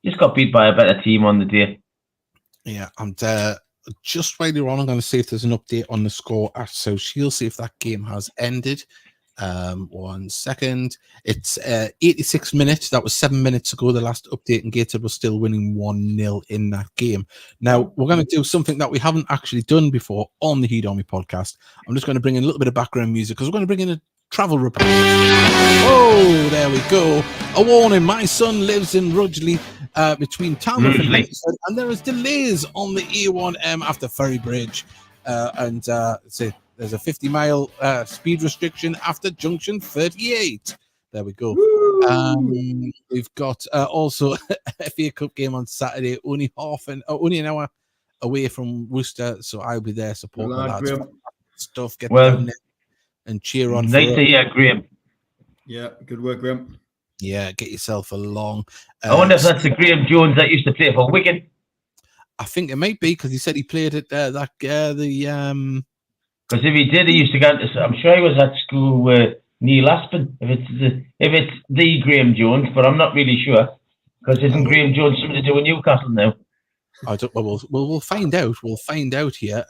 S3: just got beat by a better team on the day.
S1: Yeah, and just while you're on, I'm going to see if there's an update on the score at South Shield, see if that game has ended. 1 second. It's 86 minutes. That was 7 minutes ago. The last update, and Gateshead was still winning 1-0 in that game. Now, we're going to do something that we haven't actually done before on the Heat Army podcast. I'm just going to bring in a little bit of background music because we're going to bring in a travel report. Oh, there we go. A warning, my son lives in Rudgley between Tamworth and Gateshead, and there is delays on the A1M after Ferry Bridge. There's a 50-mile speed restriction after junction 38. There we go. We've got also a FA Cup game on Saturday, only an hour away from Worcester, so I'll be there supporting the lads. Stuff, get down there and cheer on.
S3: Nice to hear, Graham.
S2: Yeah, good work, Graham.
S1: Yeah, get yourself along.
S3: I wonder if that's the Graham Jones that used to play for Wigan.
S1: I think it might be because he said he played at Because
S3: if he did, he used to go to. I'm sure he was at school with Neil Aspin. If it's the Graham Jones, but I'm not really sure because isn't Graham Jones something to do with Newcastle now?
S1: I don't. Well, we'll find out. We'll find out here.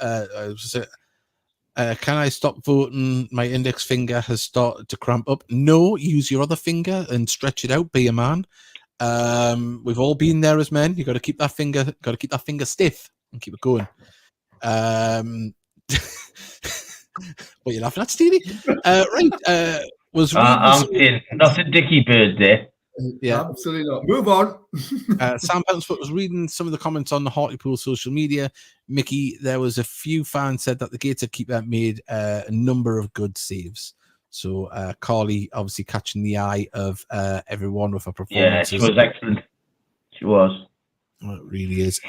S1: Can I stop voting? My index finger has started to cramp up. No, use your other finger and stretch it out. Be a man. We've all been there as men. You got to keep that finger stiff and keep it going. What are you laughing at, Steely? Right.
S3: I'm in. Not a Dickie Bird there.
S2: Yeah, absolutely not. Move on.
S1: Sam Pounceford was reading some of the comments on the Hartlepool social media. Mickey, there was a few fans said that the Gateshead keeper made a number of good saves. So Carly obviously catching the eye of everyone with her performance.
S3: Yeah, she was excellent. She was.
S1: Well, it really is.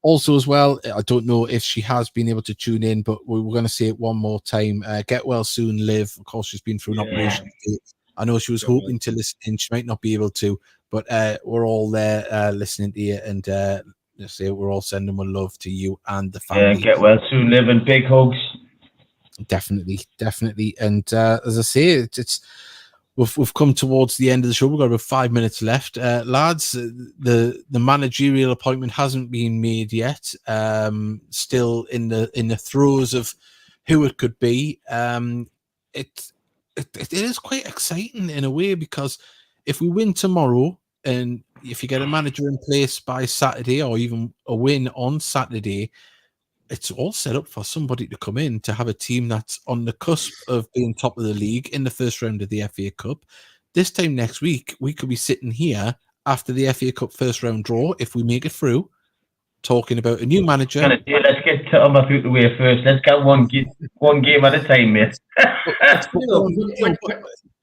S1: Also, as well, I don't know if she has been able to tune in, but we're going to say it one more time. Get well soon, Liv. Of course, she's been through an operation. I know she was hoping to listen in. She might not be able to, but we're all there listening to you, and say we're all sending one love to you and the family.
S3: Yeah, get well soon, Liv, and big hugs.
S1: Definitely. And as I say, we've come towards the end of the show. We've got about 5 minutes left, lads. The managerial appointment hasn't been made yet. Still in the throes of who it could be. It is quite exciting in a way because if we win tomorrow and if you get a manager in place by Saturday or even a win on Saturday, it's all set up for somebody to come in to have a team that's on the cusp of being top of the league in the first round of the FA Cup. This time next week, we could be sitting here after the FA Cup first round draw, if we make it through, talking about a new manager.
S3: Let's get Tom out the way first. Let's get one game at a time, mate.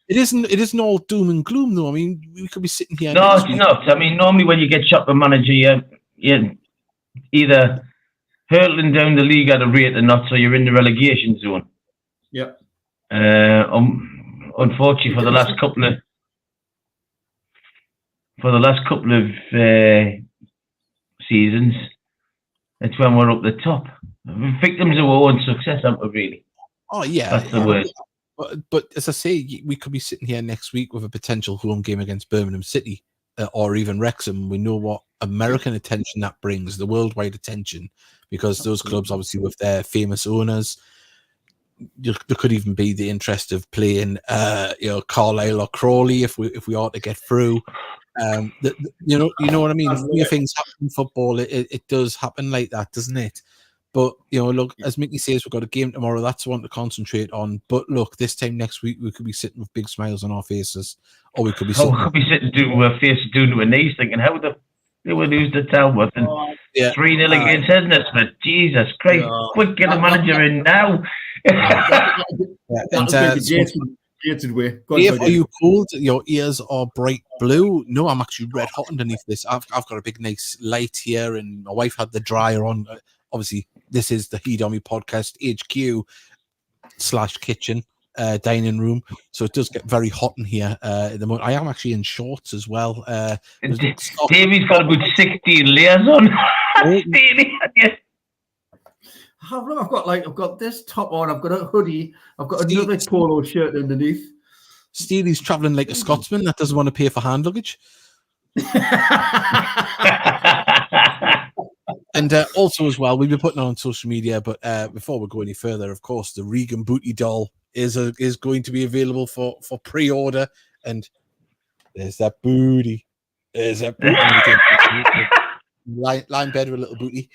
S1: It isn't all doom and gloom, though. I mean, we could be sitting here.
S3: No, it's not. I mean, normally when you get shot the manager, you're either hurtling down the league at a rate or not, so you're in the relegation zone.
S2: Yep.
S3: Unfortunately, for the last couple of seasons, it's when we're up the top. We're victims of our own success, aren't we? Really?
S1: Oh yeah,
S3: that's the word.
S1: But as I say, we could be sitting here next week with a potential home game against Birmingham City or even Wrexham. We know what American attention that brings, the worldwide attention, because those clubs, obviously, with their famous owners, there could even be the interest of playing, Carlisle or Crawley if we ought to get through. You know what I mean. New things happen in football. It does happen like that, doesn't it? But look, as Mickey says, we've got a game tomorrow. That's the one to concentrate on. But look, this time next week, we could be sitting with big smiles on our faces, or we could be sitting.
S3: Doing our faces doing to our knees, thinking how the They would lose to Tamworth and 3-0 against Hednesmith. Jesus Christ! Quick, get the manager in now.
S2: Gated way.
S1: Dave, are you cold? Your ears are bright blue. No, I'm actually red hot underneath this. I've got a big nice light here, and my wife had the dryer on. Obviously, this is the Heed Army podcast HQ/kitchen dining room, so it does get very hot in here at the moment. I am actually in shorts as well.
S3: Davey's got about 16 layers on. Steely,
S2: I've got this top on. I've got a hoodie. I've got another polo shirt underneath.
S1: Steely's traveling like a Scotsman that doesn't want to pay for hand luggage. And also as well, we've been putting it on social media. But before we go any further, of course, the Regan Booty doll is going to be available for pre-order. And there's that booty. There's that booty. Line bed with a little booty.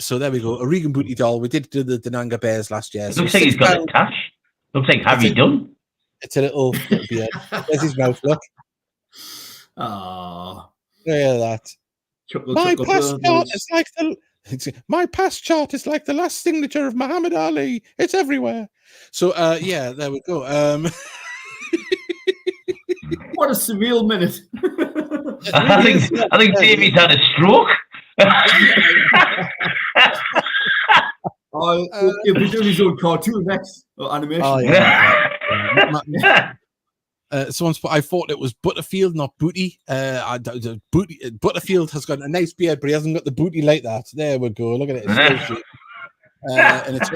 S1: So there we go. A Regan Booty doll. We did do the Denanga Bears last year.
S3: It looks like he's got a tash. Looks like Harry Dunn.
S1: It's a little beard. There's his mouth, look.
S2: Ah.
S1: Yeah, that. My past chart is like the last signature of Muhammad Ali. It's everywhere. So there we go.
S2: What a surreal minute.
S3: I think Davey's had a stroke.
S2: He'll be doing his own cartoon next, or animation.
S1: Oh, someone's put, I thought it was Butterfield, not Booty. Butterfield has got a nice beard, but he hasn't got the booty like that. There we go. Look at it. And it's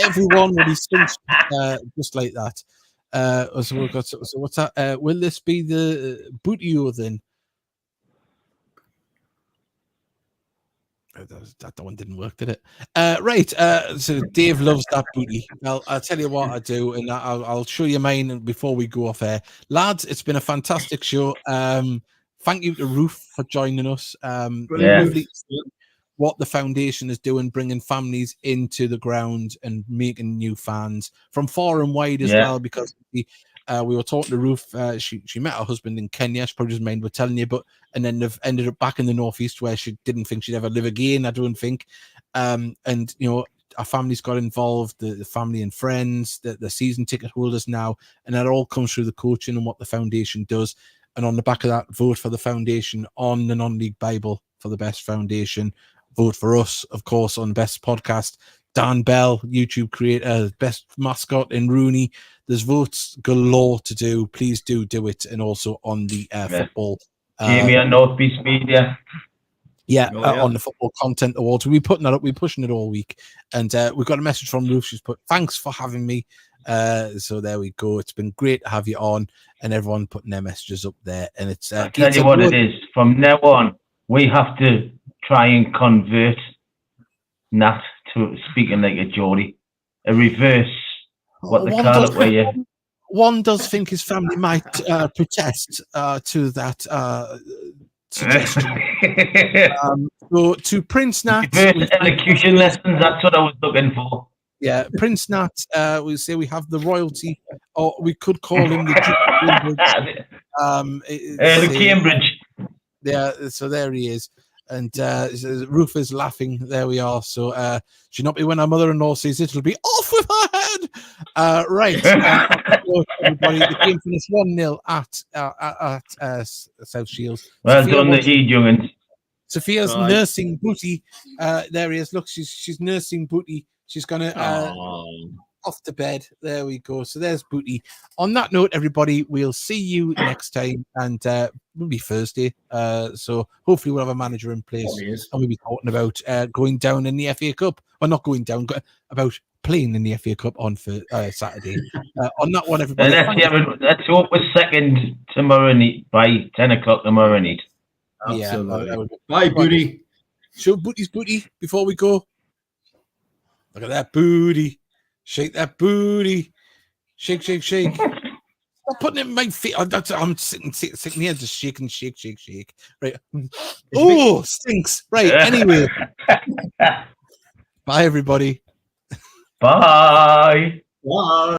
S1: everyone will be cinched just like that. So what's that? Will this be the Bootio then? That one didn't work, did it? Right. So Dave loves that booty. Well, I'll tell you what I do, and I'll show you mine before we go off air. Lads, it's been a fantastic show. Thank you to Ruth for joining us. Lovely what the foundation is doing, bringing families into the ground and making new fans from far and wide as well, because we were talking to Ruth. She met her husband in Kenya. She probably doesn't mind we're telling you, and then they've ended up back in the northeast where she didn't think she'd ever live again. I don't think. And you know, our family's got involved, the family and friends, the season ticket holders now, and that all comes through the coaching and what the foundation does. And on the back of that, vote for the foundation on the Non-League Bible for the best foundation. Vote for us, of course, on best podcast. Dan Bell, YouTube creator, best mascot in Rooney. There's votes galore to do. Please do it. And also on the football.
S3: Jamie at North Beach Media.
S1: On the football content awards. We'll be putting that up. We're pushing it all week. And we've got a message from Ruth. She's put, thanks for having me. So there we go. It's been great to have you on, and everyone putting their messages up there. And it's
S3: I'll tell you what it is. From now on, we have to try and convert Nat to speaking like a Geordie, a reverse what the call it where you.
S1: One does think his family might protest to that suggestion. So to Prince Nat,
S3: reverse elocution lessons. That's what I was looking for.
S1: Yeah, Prince Nat. We say we have the royalty, or we could call him the Duke of Cambridge.
S3: The Cambridge.
S1: Yeah, so there he is. And Ruth is laughing. There we are. So should not be when our mother-in-law sees it. It'll be off with her head. Right. Everybody, the game finished 1-0 at South Shields.
S3: Well done, the Heed young'uns.
S1: Sophia's nursing Booty. There he is. Look, she's nursing Booty. She's gonna off to bed. There we go. So there's Booty. On that note, everybody, we'll see you next time, and it'll be Thursday. So hopefully we'll have a manager in place, and we'll be talking about going down in the FA Cup, or not going down, about playing in the FA Cup on for Saturday. On that one, everybody.
S3: Let's hope we're second tomorrow night by 10 o'clock tomorrow night.
S2: Absolutely. Bye, Booty.
S1: Show Booty's Booty before we go. Look at that booty. Shake that booty. Shake, shake, shake. Stop putting it in my feet. I'm sitting here just shaking, shake, shake, shake. Right. Oh, stinks. Right. Anyway. Bye, everybody.
S3: Bye.
S2: Bye.